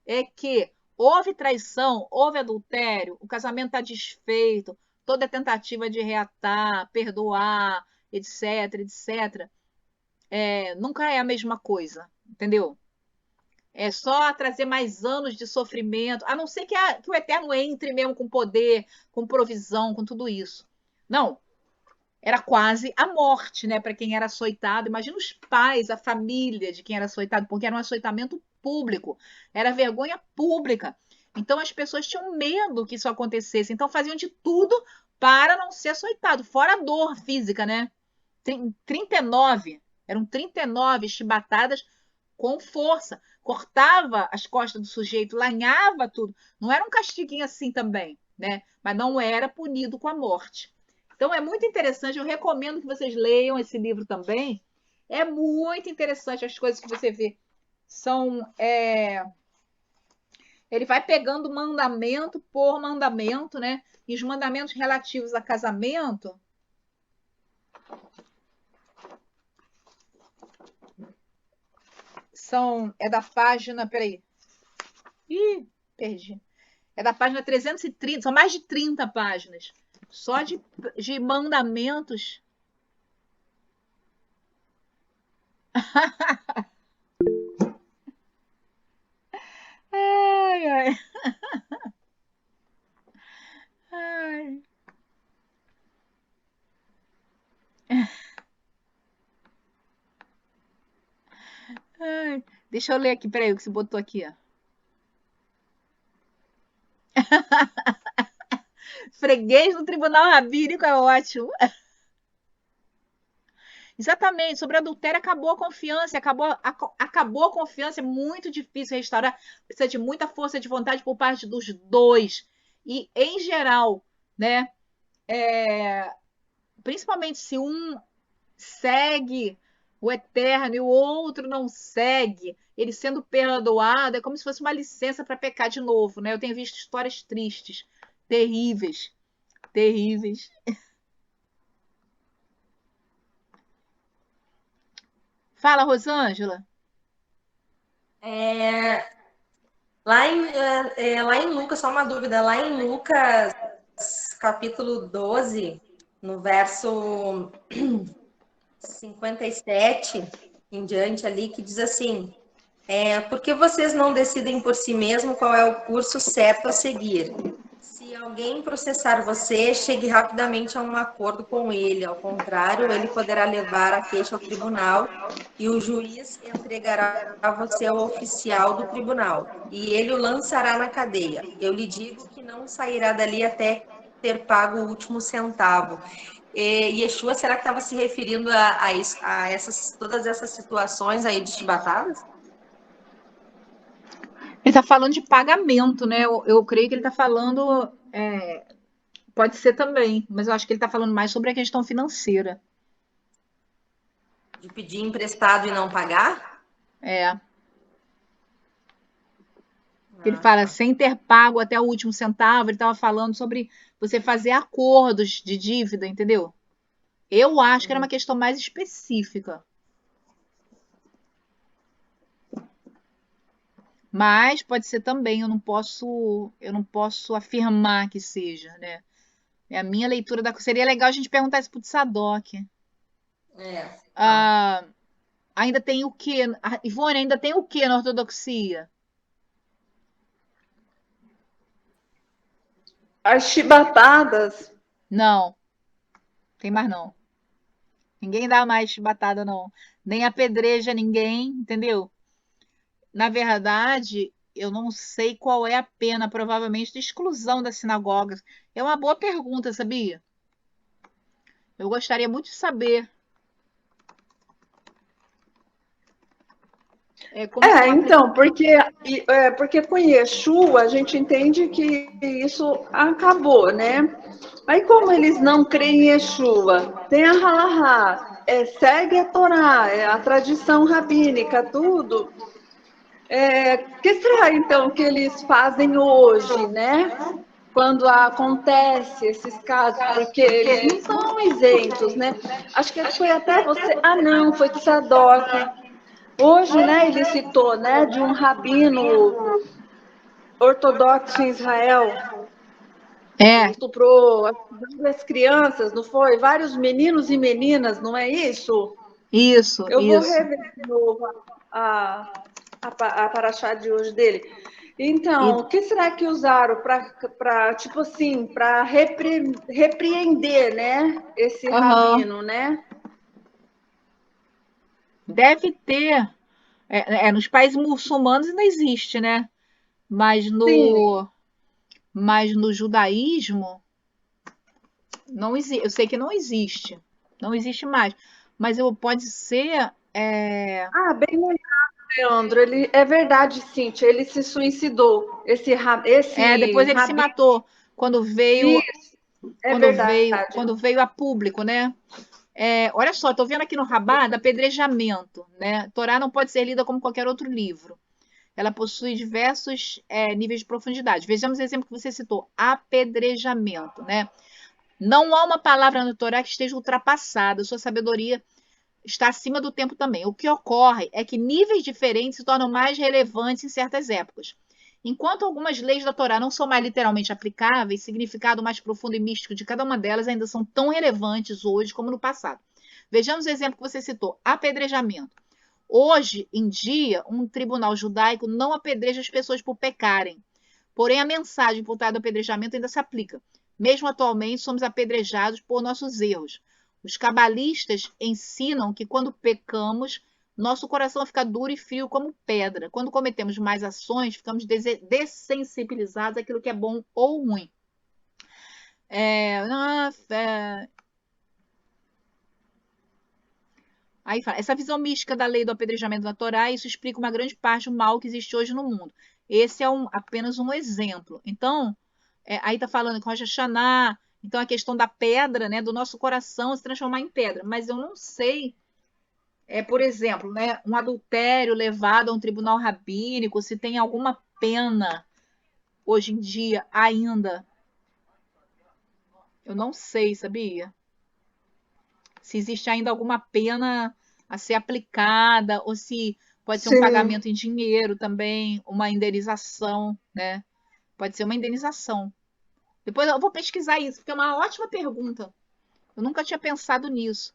é que houve traição, houve adultério, o casamento está desfeito, toda tentativa de reatar, perdoar, etc, etc, nunca é a mesma coisa, entendeu? É só trazer mais anos de sofrimento, a não ser que o Eterno entre mesmo com poder, com provisão, com tudo isso. Não, era quase a morte, né, para quem era açoitado. Imagina os pais, a família de quem era açoitado, porque era um açoitamento público, era vergonha pública. Então as pessoas tinham medo que isso acontecesse, então faziam de tudo para não ser açoitado, fora a dor física, né? 39, eram 39 chibatadas com força, cortava as costas do sujeito, lanhava tudo. Não era um castiguinho assim também, né? Mas não era punido com a morte. Então é muito interessante, eu recomendo que vocês leiam esse livro também. É muito interessante as coisas que você vê Ele vai pegando mandamento por mandamento, né? E os mandamentos relativos a casamento é da página, peraí. Ih, perdi. É da página 330, são mais de 30 páginas. Só de mandamentos. Ai, ai. Ai. Ai. Deixa eu ler aqui, peraí, o que você botou aqui, ó. Freguês no tribunal rabínico é ótimo. Exatamente, sobre adultério acabou a confiança, acabou a confiança, é muito difícil restaurar, precisa de muita força de vontade por parte dos dois. E, em geral, né, principalmente se um segue o eterno e o outro não segue, ele sendo perdoado, é como se fosse uma licença para pecar de novo, né? Eu tenho visto histórias tristes, terríveis, terríveis. Fala, Rosângela. Lá em Lucas, só uma dúvida, lá em Lucas, capítulo 12, no verso 57 em diante ali, que diz assim, por que vocês não decidem por si mesmo qual é o curso certo a seguir? Se alguém processar você, chegue rapidamente a um acordo com ele. Ao contrário, ele poderá levar a queixa ao tribunal e o juiz entregará você ao oficial do tribunal e ele o lançará na cadeia. Eu lhe digo que não sairá dali até ter pago o último centavo. Yeshua, será que estava se referindo a todas essas situações aí de chibatadas? Ele está falando de pagamento, né? Eu creio que ele está falando. Pode ser também, mas eu acho que ele está falando mais sobre a questão financeira. De pedir emprestado e não pagar? Ele fala sem ter pago até o último centavo, ele estava falando sobre você fazer acordos de dívida, entendeu? Eu acho que era uma questão mais específica. Mas pode ser também, eu não posso afirmar que seja, né? É a minha leitura da. Seria legal a gente perguntar isso pro Tzadok. Ainda tem o quê? Ivone, ainda tem o quê na ortodoxia? As chibatadas. Não. Tem mais não. Ninguém dá mais chibatada, não. Nem apedreja ninguém, entendeu? Na verdade, eu não sei qual é a pena, provavelmente, de exclusão das sinagogas. É uma boa pergunta, sabia? Eu gostaria muito de saber. Então, porque com Yeshua a gente entende que isso acabou, né? Aí como eles não creem em Yeshua, tem a Halahá, segue a Torá, a tradição rabínica, tudo. Que será então que eles fazem hoje, né? Quando acontece esses casos, porque eles não são isentos, né? Acho que foi até você. Ah, não, foi Tzadok. Hoje, né, ele citou, né, de um rabino ortodoxo em Israel. Ele estuprou várias crianças, não foi? Vários meninos e meninas, não é isso? Isso, Eu vou rever de novo a paraxá de hoje dele. Então, o que será que usaram para tipo assim, para repreender, né, esse rabino, né? Deve ter. Nos países muçulmanos ainda existe, né? Mas no judaísmo não existe. Eu sei que não existe. Não existe mais. Mas pode ser. Bem lembrado, Leandro. Ele, é verdade, Cíntia. Ele se suicidou. Depois ele se matou. Quando veio. Isso, é verdade. Quando veio a público, né? Olha só, estou vendo aqui no Rabá apedrejamento, né? Torá não pode ser lida como qualquer outro livro. Ela possui diversos níveis de profundidade. Vejamos o exemplo que você citou, apedrejamento, né? Não há uma palavra no Torá que esteja ultrapassada, sua sabedoria está acima do tempo também. O que ocorre é que níveis diferentes se tornam mais relevantes em certas épocas. Enquanto algumas leis da Torá não são mais literalmente aplicáveis, o significado mais profundo e místico de cada uma delas ainda são tão relevantes hoje como no passado. Vejamos o exemplo que você citou, apedrejamento. Hoje em dia, um tribunal judaico não apedreja as pessoas por pecarem. Porém, a mensagem por trás do apedrejamento ainda se aplica. Mesmo atualmente, somos apedrejados por nossos erros. Os cabalistas ensinam que quando pecamos, nosso coração fica duro e frio como pedra. Quando cometemos mais ações, ficamos dessensibilizados àquilo que é bom ou ruim. Aí fala, essa visão mística da lei do apedrejamento na Torá, isso explica uma grande parte do mal que existe hoje no mundo. Esse é apenas um exemplo. Então, aí está falando com Rosh Hashanah, então a questão da pedra, né, do nosso coração se transformar em pedra. Mas eu não sei, por exemplo, né, um adultério levado a um tribunal rabínico, se tem alguma pena hoje em dia ainda. Eu não sei, sabia? Se existe ainda alguma pena a ser aplicada, ou se pode ser um Sim. pagamento em dinheiro também, uma indenização, né? Pode ser uma indenização. Depois eu vou pesquisar isso, porque é uma ótima pergunta. Eu nunca tinha pensado nisso.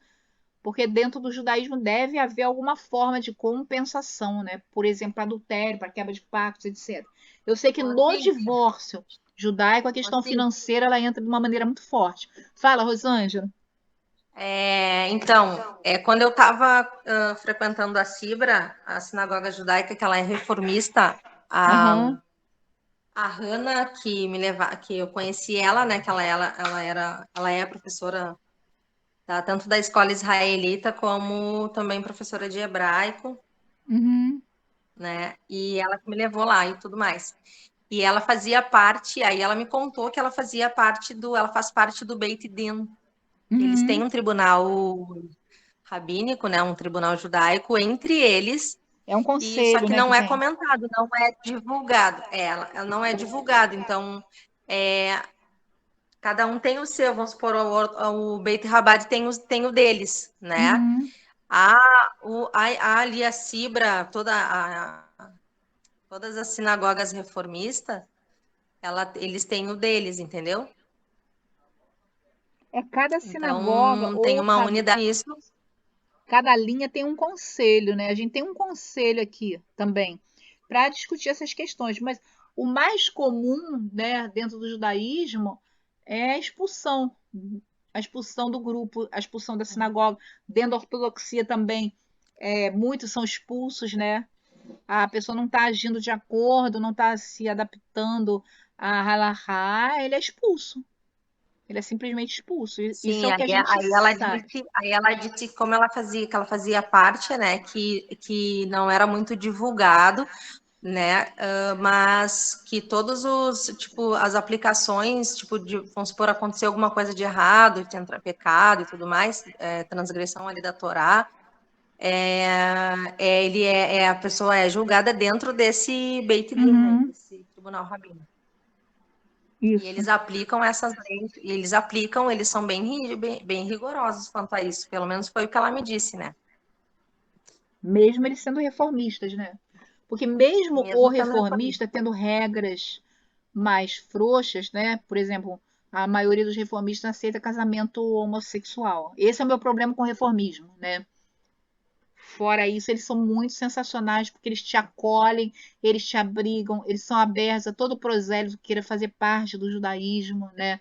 Porque dentro do judaísmo deve haver alguma forma de compensação, né? Por exemplo, adultério, para quebra de pactos, etc. Eu sei que no divórcio judaico a questão financeira ela entra de uma maneira muito forte. Fala, Rosângela. Então, quando eu estava frequentando a Sibra, a sinagoga judaica, que ela é reformista, Aham. a Hannah, que eu conheci ela, né? Que ela é professora tanto da escola israelita como também professora de hebraico, Uhum. né? E ela que me levou lá e tudo mais. E ela fazia parte, aí ela me contou que ela faz parte do Beit Din. Eles têm um tribunal rabínico, né? Um tribunal judaico entre eles. É um Só conselho, que né, não que é tem. comentado, não é divulgado. Ela não é divulgado. Então, cada um tem o seu. Vamos supor, o Beit Rabad tem o deles, né? Uhum. Ali a Sibra, todas as sinagogas reformistas, eles têm o deles, entendeu? Cada sinagoga Então, tem ou uma unidade nisso. cada linha tem um conselho, né? A gente tem um conselho aqui também para discutir essas questões, mas o mais comum, né, dentro do judaísmo é a expulsão do grupo, a expulsão da sinagoga. Dentro da ortodoxia também, muitos são expulsos, né? A pessoa não está agindo de acordo, não está se adaptando a halahá, ele é expulso. Ele é simplesmente expulso. Isso é Sim, o que a gente sabe. aí ela disse como que ela fazia parte, né, que não era muito divulgado, né, mas que todos as aplicações, vamos supor, acontecer alguma coisa de errado, de entrar pecado e tudo mais, transgressão ali da Torá, a pessoa é julgada dentro desse Beit Din, né, desse tribunal rabino. Isso. E eles aplicam essas leis, eles são bem rigorosos quanto a isso. Pelo menos foi o que ela me disse, né? Mesmo eles sendo reformistas, né? Porque mesmo o reformista tendo regras mais frouxas, né? Por exemplo, a maioria dos reformistas aceita casamento homossexual. Esse é o meu problema com o reformismo, né? Fora isso, eles são muito sensacionais porque eles te acolhem, eles te abrigam, eles são abertos a todo prosélito que queira fazer parte do judaísmo, né?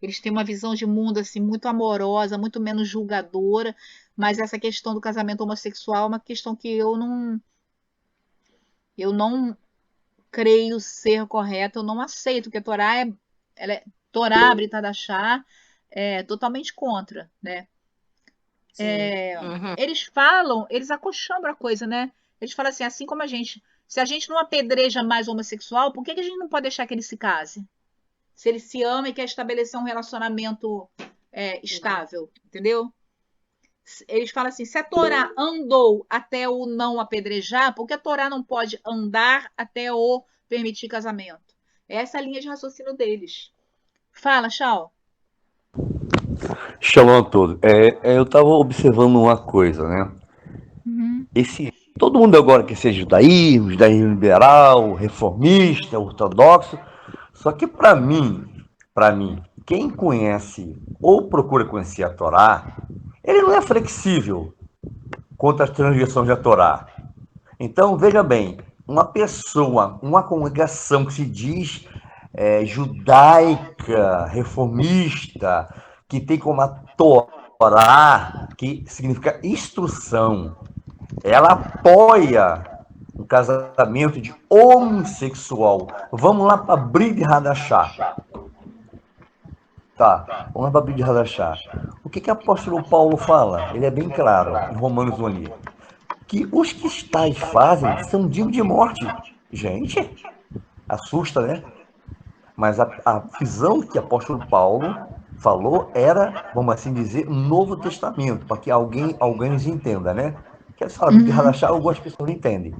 Eles têm uma visão de mundo assim muito amorosa, muito menos julgadora, mas essa questão do casamento homossexual é uma questão que eu não creio ser correta, eu não aceito, porque a Torá Torá, Brit Hadashah, é totalmente contra, né? Eles acochambram a coisa, né? Eles falam assim como se a gente não apedreja mais o homossexual, por que a gente não pode deixar que ele se case? Se ele se ama e quer estabelecer um relacionamento estável, entendeu? Eles falam assim, se a Torá andou até o não apedrejar, por que a Torá não pode andar até o permitir casamento? Essa é a linha de raciocínio deles. Fala, Chau. Shalom a todos. Eu estava observando uma coisa, né? Uhum. Todo mundo agora quer ser judaísmo liberal, reformista, ortodoxo. Só que para mim, quem conhece ou procura conhecer a Torá, ele não é flexível contra as transgressões da Torá. Então, veja bem, uma pessoa, uma congregação que se diz judaica, reformista, que tem como a Torá, que significa instrução, ela apoia o casamento de homossexual. Vamos lá para Brit Hadashah. Tá, vamos lá para Brit Hadashah. O que o apóstolo Paulo fala? Ele é bem claro, em Romanos 1 ali. Que os que tais fazem são dignos de morte. Gente, assusta, né? Mas a visão que o apóstolo Paulo falou era, vamos assim dizer, um Novo Testamento, para que alguém nos entenda, né? Que eles falam de Hadashah, algumas pessoas não entendem.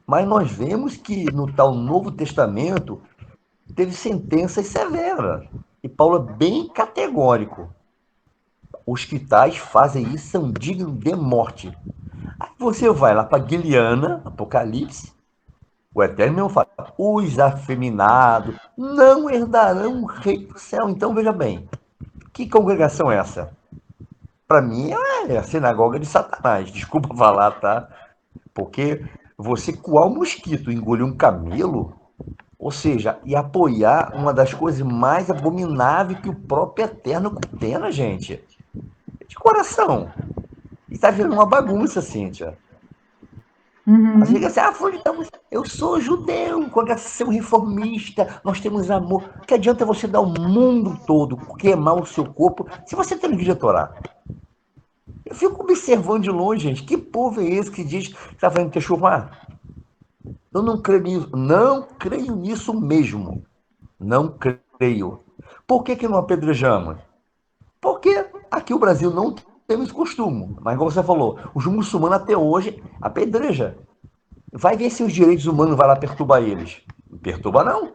Mas nós vemos que no tal Novo Testamento teve sentenças severas. E Paulo é bem categórico. Os que tais fazem isso são dignos de morte. Aí você vai lá para Guiliana, Apocalipse, o Eterno não fala, os afeminados não herdarão o reino do céu. Então, veja bem, que congregação é essa? Para mim, é a sinagoga de Satanás. Desculpa falar, tá? Porque você coar um mosquito, engolir um camelo, ou seja, e apoiar uma das coisas mais abomináveis que o próprio Eterno condena, gente. De coração. E tá virando uma bagunça, Cíntia. Às vezes assim, eu sou judeu, congregação reformista, nós temos amor. Que adianta você dar o mundo todo, queimar o seu corpo, se você tem que Torá? Eu fico observando de longe, gente, que povo é esse que diz que está fazendo techuvá? Eu não creio nisso mesmo. Não creio. Por que não apedrejamos? Porque aqui o Brasil não tem esse costume. Mas como você falou, os muçulmanos até hoje apedrejam. Vai ver se os direitos humanos vai lá perturbar eles. Não perturba não.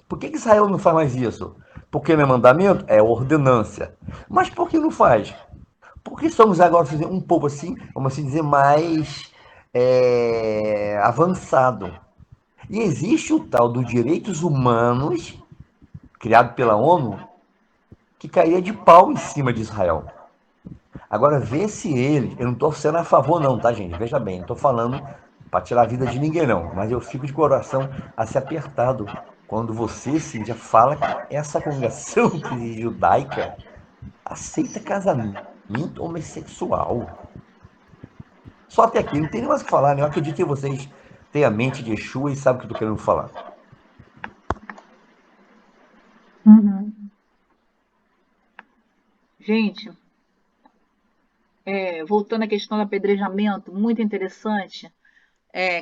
Por que Israel não faz mais isso? Porque não é mandamento? É ordenância. Mas por que não faz? Porque somos agora um povo assim, vamos assim dizer, mais avançado. E existe o tal dos direitos humanos, criado pela ONU, que caía de pau em cima de Israel. Agora, vê se eles... Eu não estou sendo a favor não, tá, gente? Veja bem, não estou falando para tirar a vida de ninguém, não. Mas eu fico de coração assim apertado quando você, Cíntia, fala que essa congregação judaica aceita casamento homossexual. Só até aqui, não tem nem mais o que falar, né? Eu acredito que vocês têm a mente de Yeshua e sabem o que eu estou querendo falar. Gente, voltando à questão do apedrejamento, muito interessante.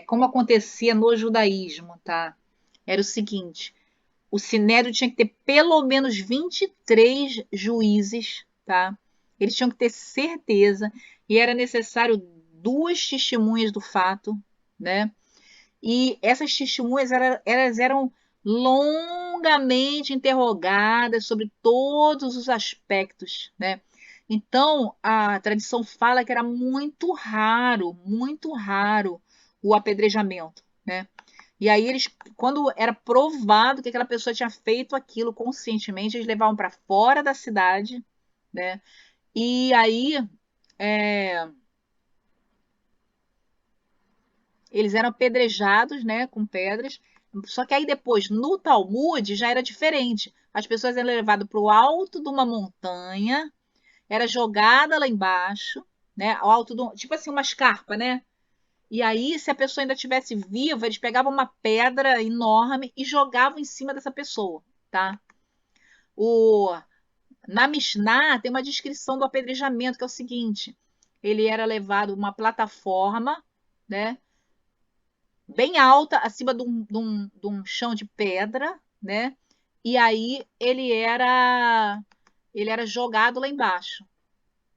Como acontecia no judaísmo, tá? Era o seguinte, o sinédrio tinha que ter pelo menos 23 juízes, tá? Eles tinham que ter certeza e era necessário 2 testemunhas do fato, né? E essas testemunhas elas eram longamente interrogadas sobre todos os aspectos, né? Então, a tradição fala que era muito raro o apedrejamento, né? E aí eles, quando era provado que aquela pessoa tinha feito aquilo conscientemente, eles levavam para fora da cidade, né? E aí eles eram apedrejados, né, com pedras. Só que aí depois, no Talmud, já era diferente. As pessoas eram levadas para o alto de uma montanha, era jogada lá embaixo, né, ao alto do, tipo assim, uma escarpa, né? E aí, se a pessoa ainda estivesse viva, eles pegavam uma pedra enorme e jogavam em cima dessa pessoa, tá? Na Mishnah tem uma descrição do apedrejamento, que é o seguinte: ele era levado uma plataforma, né, bem alta, acima de um chão de pedra, né? E aí ele era jogado lá embaixo,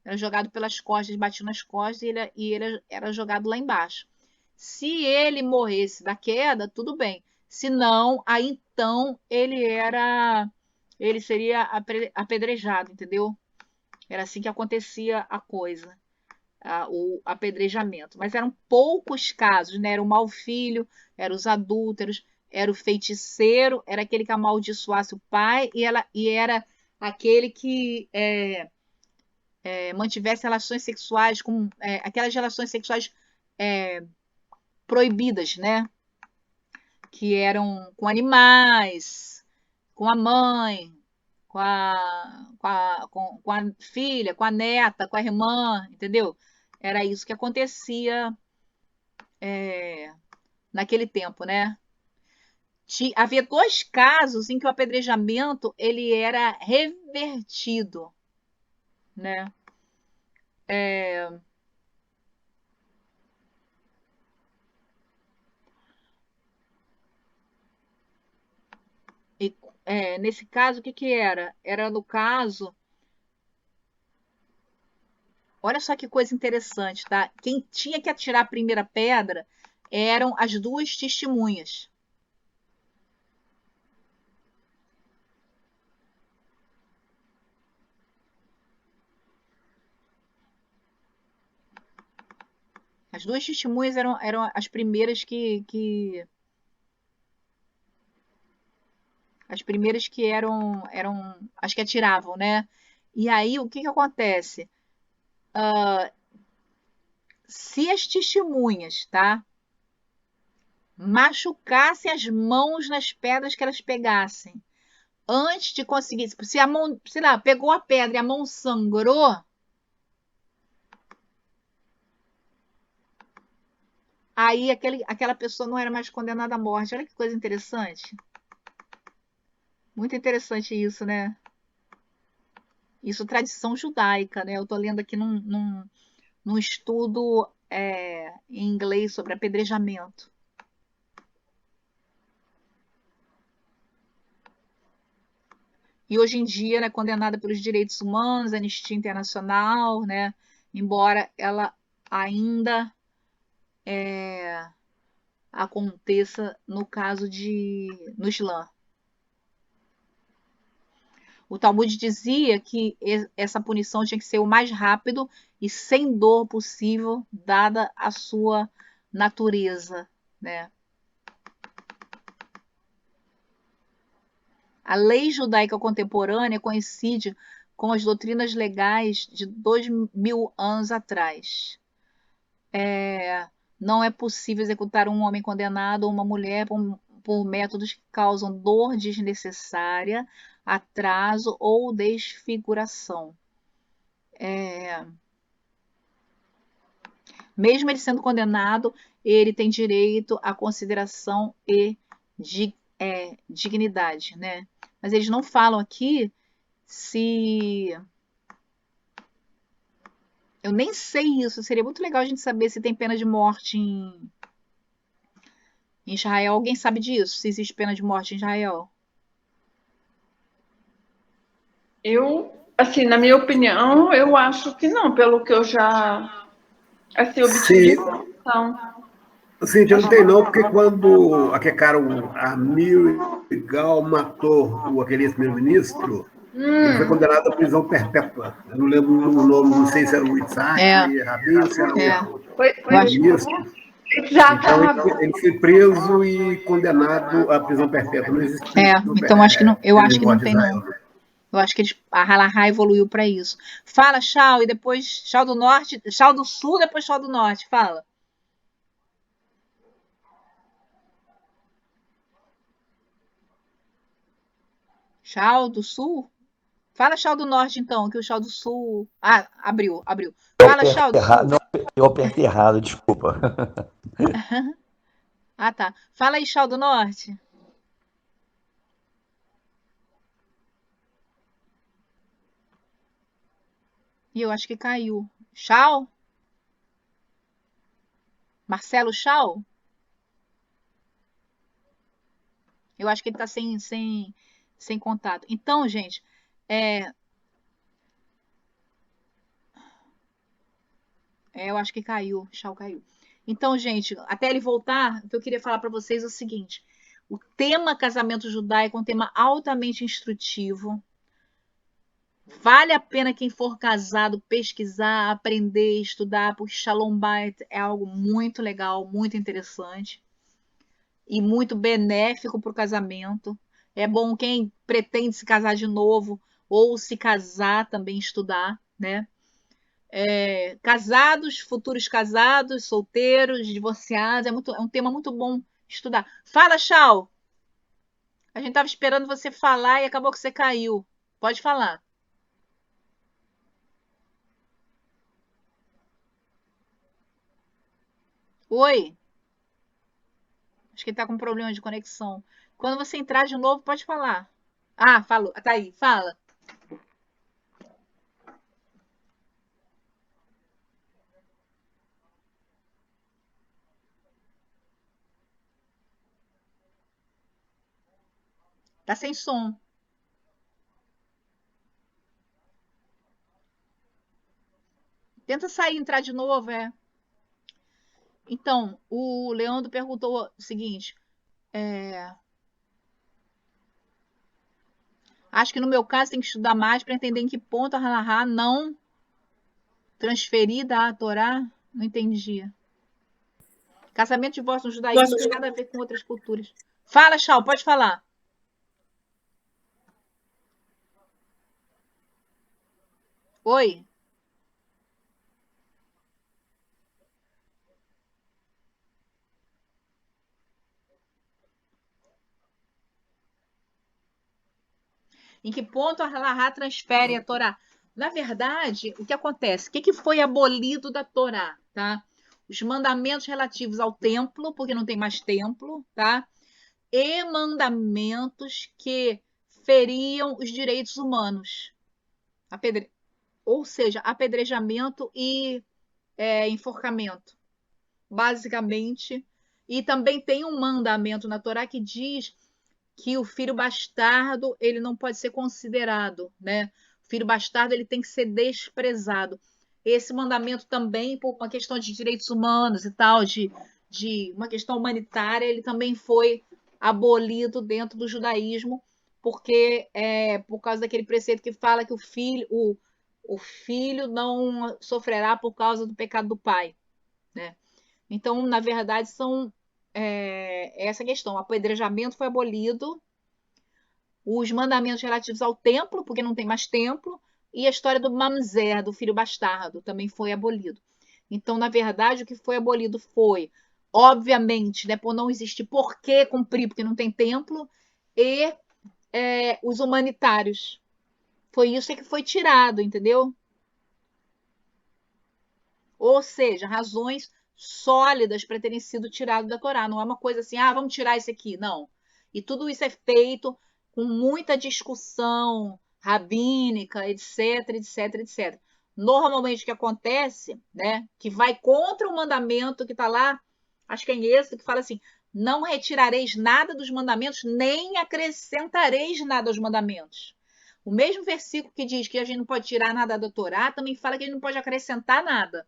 Era jogado pelas costas, batiam nas costas e ele era jogado lá embaixo. Se ele morresse da queda, tudo bem. Se não, aí então ele seria apedrejado, entendeu? Era assim que acontecia a coisa, o apedrejamento. Mas eram poucos casos, né? Era o mau filho, eram os adúlteros, era o feiticeiro, era aquele que amaldiçoasse o pai e era aquele que mantivesse relações sexuais com aquelas relações sexuais proibidas, né? Que eram com animais, com a mãe, com a filha, com a neta, com a irmã, entendeu? Era isso que acontecia naquele tempo, né? Havia 2 casos em que o apedrejamento ele era revertido, né? E, nesse caso, o que que era? Era no caso, olha só que coisa interessante, tá? Quem tinha que atirar a primeira pedra eram as 2 testemunhas. As 2 testemunhas eram as primeiras que eram as que atiravam, né? E aí o que que acontece? Se as testemunhas, tá, machucassem as mãos nas pedras que elas pegassem, antes de conseguir, se a mão, sei lá, pegou a pedra e a mão sangrou, aí aquela pessoa não era mais condenada à morte. Olha que coisa interessante. Muito interessante isso, né? Isso é tradição judaica, né? Eu estou lendo aqui num estudo em inglês sobre apedrejamento. E hoje em dia ela é condenada pelos direitos humanos, Anistia Internacional, né? Embora ela ainda aconteça no caso no Islã. O Talmud dizia que essa punição tinha que ser o mais rápido e sem dor possível, dada a sua natureza, né? A lei judaica contemporânea coincide com as doutrinas legais de 2000 anos atrás. Não é possível executar um homem condenado ou uma mulher por métodos que causam dor desnecessária, atraso ou desfiguração. Mesmo ele sendo condenado, ele tem direito à consideração e dignidade, né? Mas eles não falam aqui se... Eu nem sei isso. Seria muito legal a gente saber se tem pena de morte em Israel. Alguém sabe disso? Se existe pena de morte em Israel? Assim, na minha opinião, eu acho que não, pelo que eu já obtive de informação. Sim, não tem não, porque quando aquele cara, o Amir Gal, matou aquele ex-primeiro-ministro, ele foi condenado à prisão perpétua. Eu não lembro o nome, não sei se era o Itzhak Rabin ou se era o ministro. Então ele foi preso e condenado à prisão perpétua. Não existe então eu acho que não tem não. Eu acho que a Halahá evoluiu para isso. Fala, Shao, e depois Shao do Norte, Shao do Sul, depois Shao do Norte. Fala. Shao do Sul? Fala Shao do Norte, então, que o Shao do Sul... Ah, abriu. Fala, Shao do Sul. Não, eu apertei errado, desculpa. Ah, tá. Fala aí, Shao do Norte. E eu acho que caiu. Shao? Marcelo Shao? Eu acho que ele está sem contato. Então, gente, Eu acho que caiu, Chau caiu. Então, gente, até ele voltar, o que eu queria falar para vocês é o seguinte: o tema casamento judaico é um tema altamente instrutivo. Vale a pena quem for casado pesquisar, aprender, estudar, porque Shalom Bait é algo muito legal, muito interessante e muito benéfico para o casamento. É bom quem pretende se casar de novo ou se casar também estudar, né? Casados, futuros casados, solteiros, divorciados, é um tema muito bom estudar. Fala, Chau! A gente estava esperando você falar e acabou que você caiu. Pode falar. Oi? Acho que ele tá com problema de conexão. Quando você entrar de novo, pode falar. Ah, falou. Tá aí, fala. Tá sem som. Tenta sair e entrar de novo, é. Então, o Leandro perguntou o seguinte: acho que no meu caso tem que estudar mais para entender em que ponto a Halahá não transferida à Torá. Não entendi. Casamento, divórcio no judaísmo não tem nada a ver com outras culturas. Fala, Chau, pode falar. Oi? Em que ponto a Halahá transfere a Torá? Na verdade, o que acontece? O que foi abolido da Torá? Tá? Os mandamentos relativos ao templo, porque não tem mais templo, tá? E mandamentos que feriam os direitos humanos. Ou seja, apedrejamento e enforcamento, basicamente. E também tem um mandamento na Torá que diz que o filho bastardo ele não pode ser considerado, né? O filho bastardo ele tem que ser desprezado. Esse mandamento também, por uma questão de direitos humanos e tal, de uma questão humanitária, ele também foi abolido dentro do judaísmo, porque por causa daquele preceito que fala que o filho não sofrerá por causa do pecado do pai, né? Então, na verdade, são essa questão. O apedrejamento foi abolido, os mandamentos relativos ao templo, porque não tem mais templo, e a história do mamzer, do filho bastardo, também foi abolido. Então, na verdade, o que foi abolido foi, obviamente, né, por não existir por que cumprir, porque não tem templo, e os humanitários. Foi isso que foi tirado, entendeu? Ou seja, razões sólidas para terem sido tirados da Torá. Não é uma coisa assim, vamos tirar isso aqui. Não. E tudo isso é feito com muita discussão rabínica, etc, etc, etc. Normalmente o que acontece, né, que vai contra o mandamento que está lá, acho que é em Êxodo, que fala assim, não retirareis nada dos mandamentos, nem acrescentareis nada aos mandamentos. O mesmo versículo que diz que a gente não pode tirar nada da Torá, também fala que a gente não pode acrescentar nada.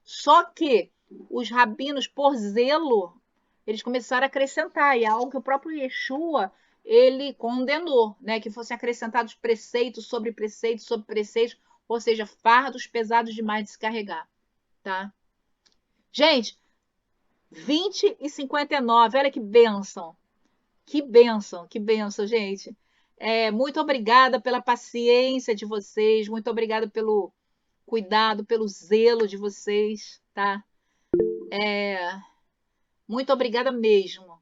Só que os rabinos, por zelo, eles começaram a acrescentar, e é algo que o próprio Yeshua ele condenou, né? Que fossem acrescentados preceitos sobre preceitos sobre preceitos, ou seja, fardos pesados demais de se carregar, tá? Gente, 20h59, olha que bênção, gente. Muito obrigada pela paciência de vocês, muito obrigada pelo cuidado, pelo zelo de vocês, tá? Muito obrigada mesmo,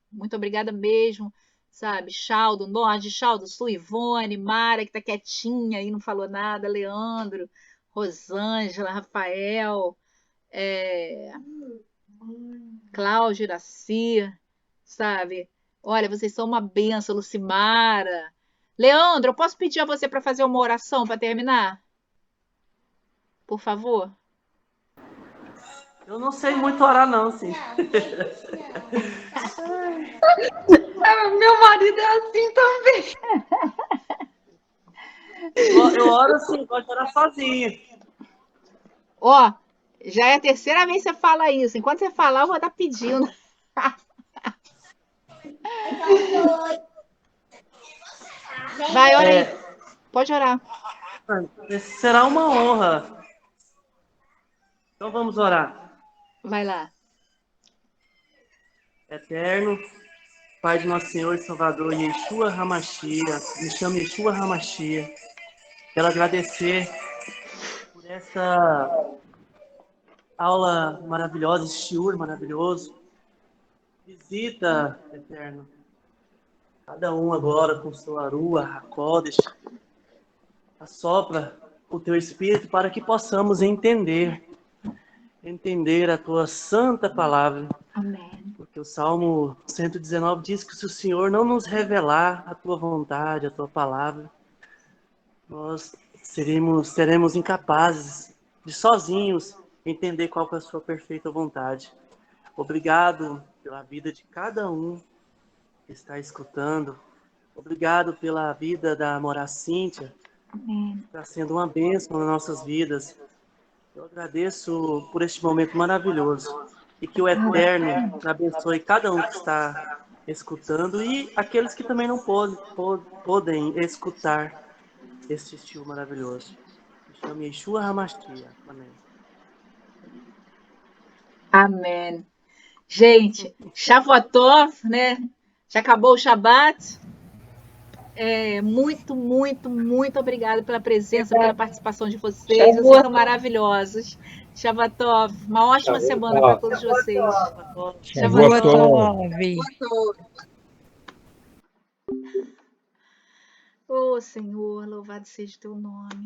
sabe? Chau do Norte, Chau do Sul, Ivone, Mara, que tá quietinha aí, não falou nada, Leandro, Rosângela, Rafael, Cláudio, Iraci, sabe? Olha, vocês são uma benção, Lucimara. Leandro, eu posso pedir a você para fazer uma oração para terminar? Por favor? Eu não sei muito orar, não, sim. Meu marido é assim também. Eu oro assim, gosto de orar sozinho. Ó, Já é a terceira vez que você fala isso. Enquanto você falar, eu vou estar pedindo. Vai, ora aí. Pode orar. Será uma honra. Então vamos orar. Vai lá. Eterno, Pai de nosso Senhor e Salvador, Yeshua Hamashia, me chamo Yeshua Hamashia. Quero agradecer por essa aula maravilhosa, esse shiur maravilhoso. Visita, Eterno, cada um agora com sua arua, Hakodesh. Assopra o teu Espírito para que possamos entender a tua santa palavra. Amém. Porque o Salmo 119 diz que se o Senhor não nos revelar a tua vontade, a tua palavra, nós seremos incapazes de sozinhos entender qual é a sua perfeita vontade. Obrigado pela vida de cada um que está escutando. Obrigado pela vida da Morá Cíntia, que está sendo uma bênção nas nossas vidas. Eu agradeço por este momento maravilhoso e que o Eterno abençoe cada um que está escutando e aqueles que também não podem escutar este estilo maravilhoso. Me chamo Yeshua Hamashia. Amém. Amém. Gente, Shavuotov, né? Já acabou o Shabat. Muito, muito, muito obrigada pela presença, pela participação de vocês. Vocês são maravilhosos. Shavuotov, uma ótima semana para todos vocês. Shavuotov. Ô, Senhor, louvado seja o teu nome.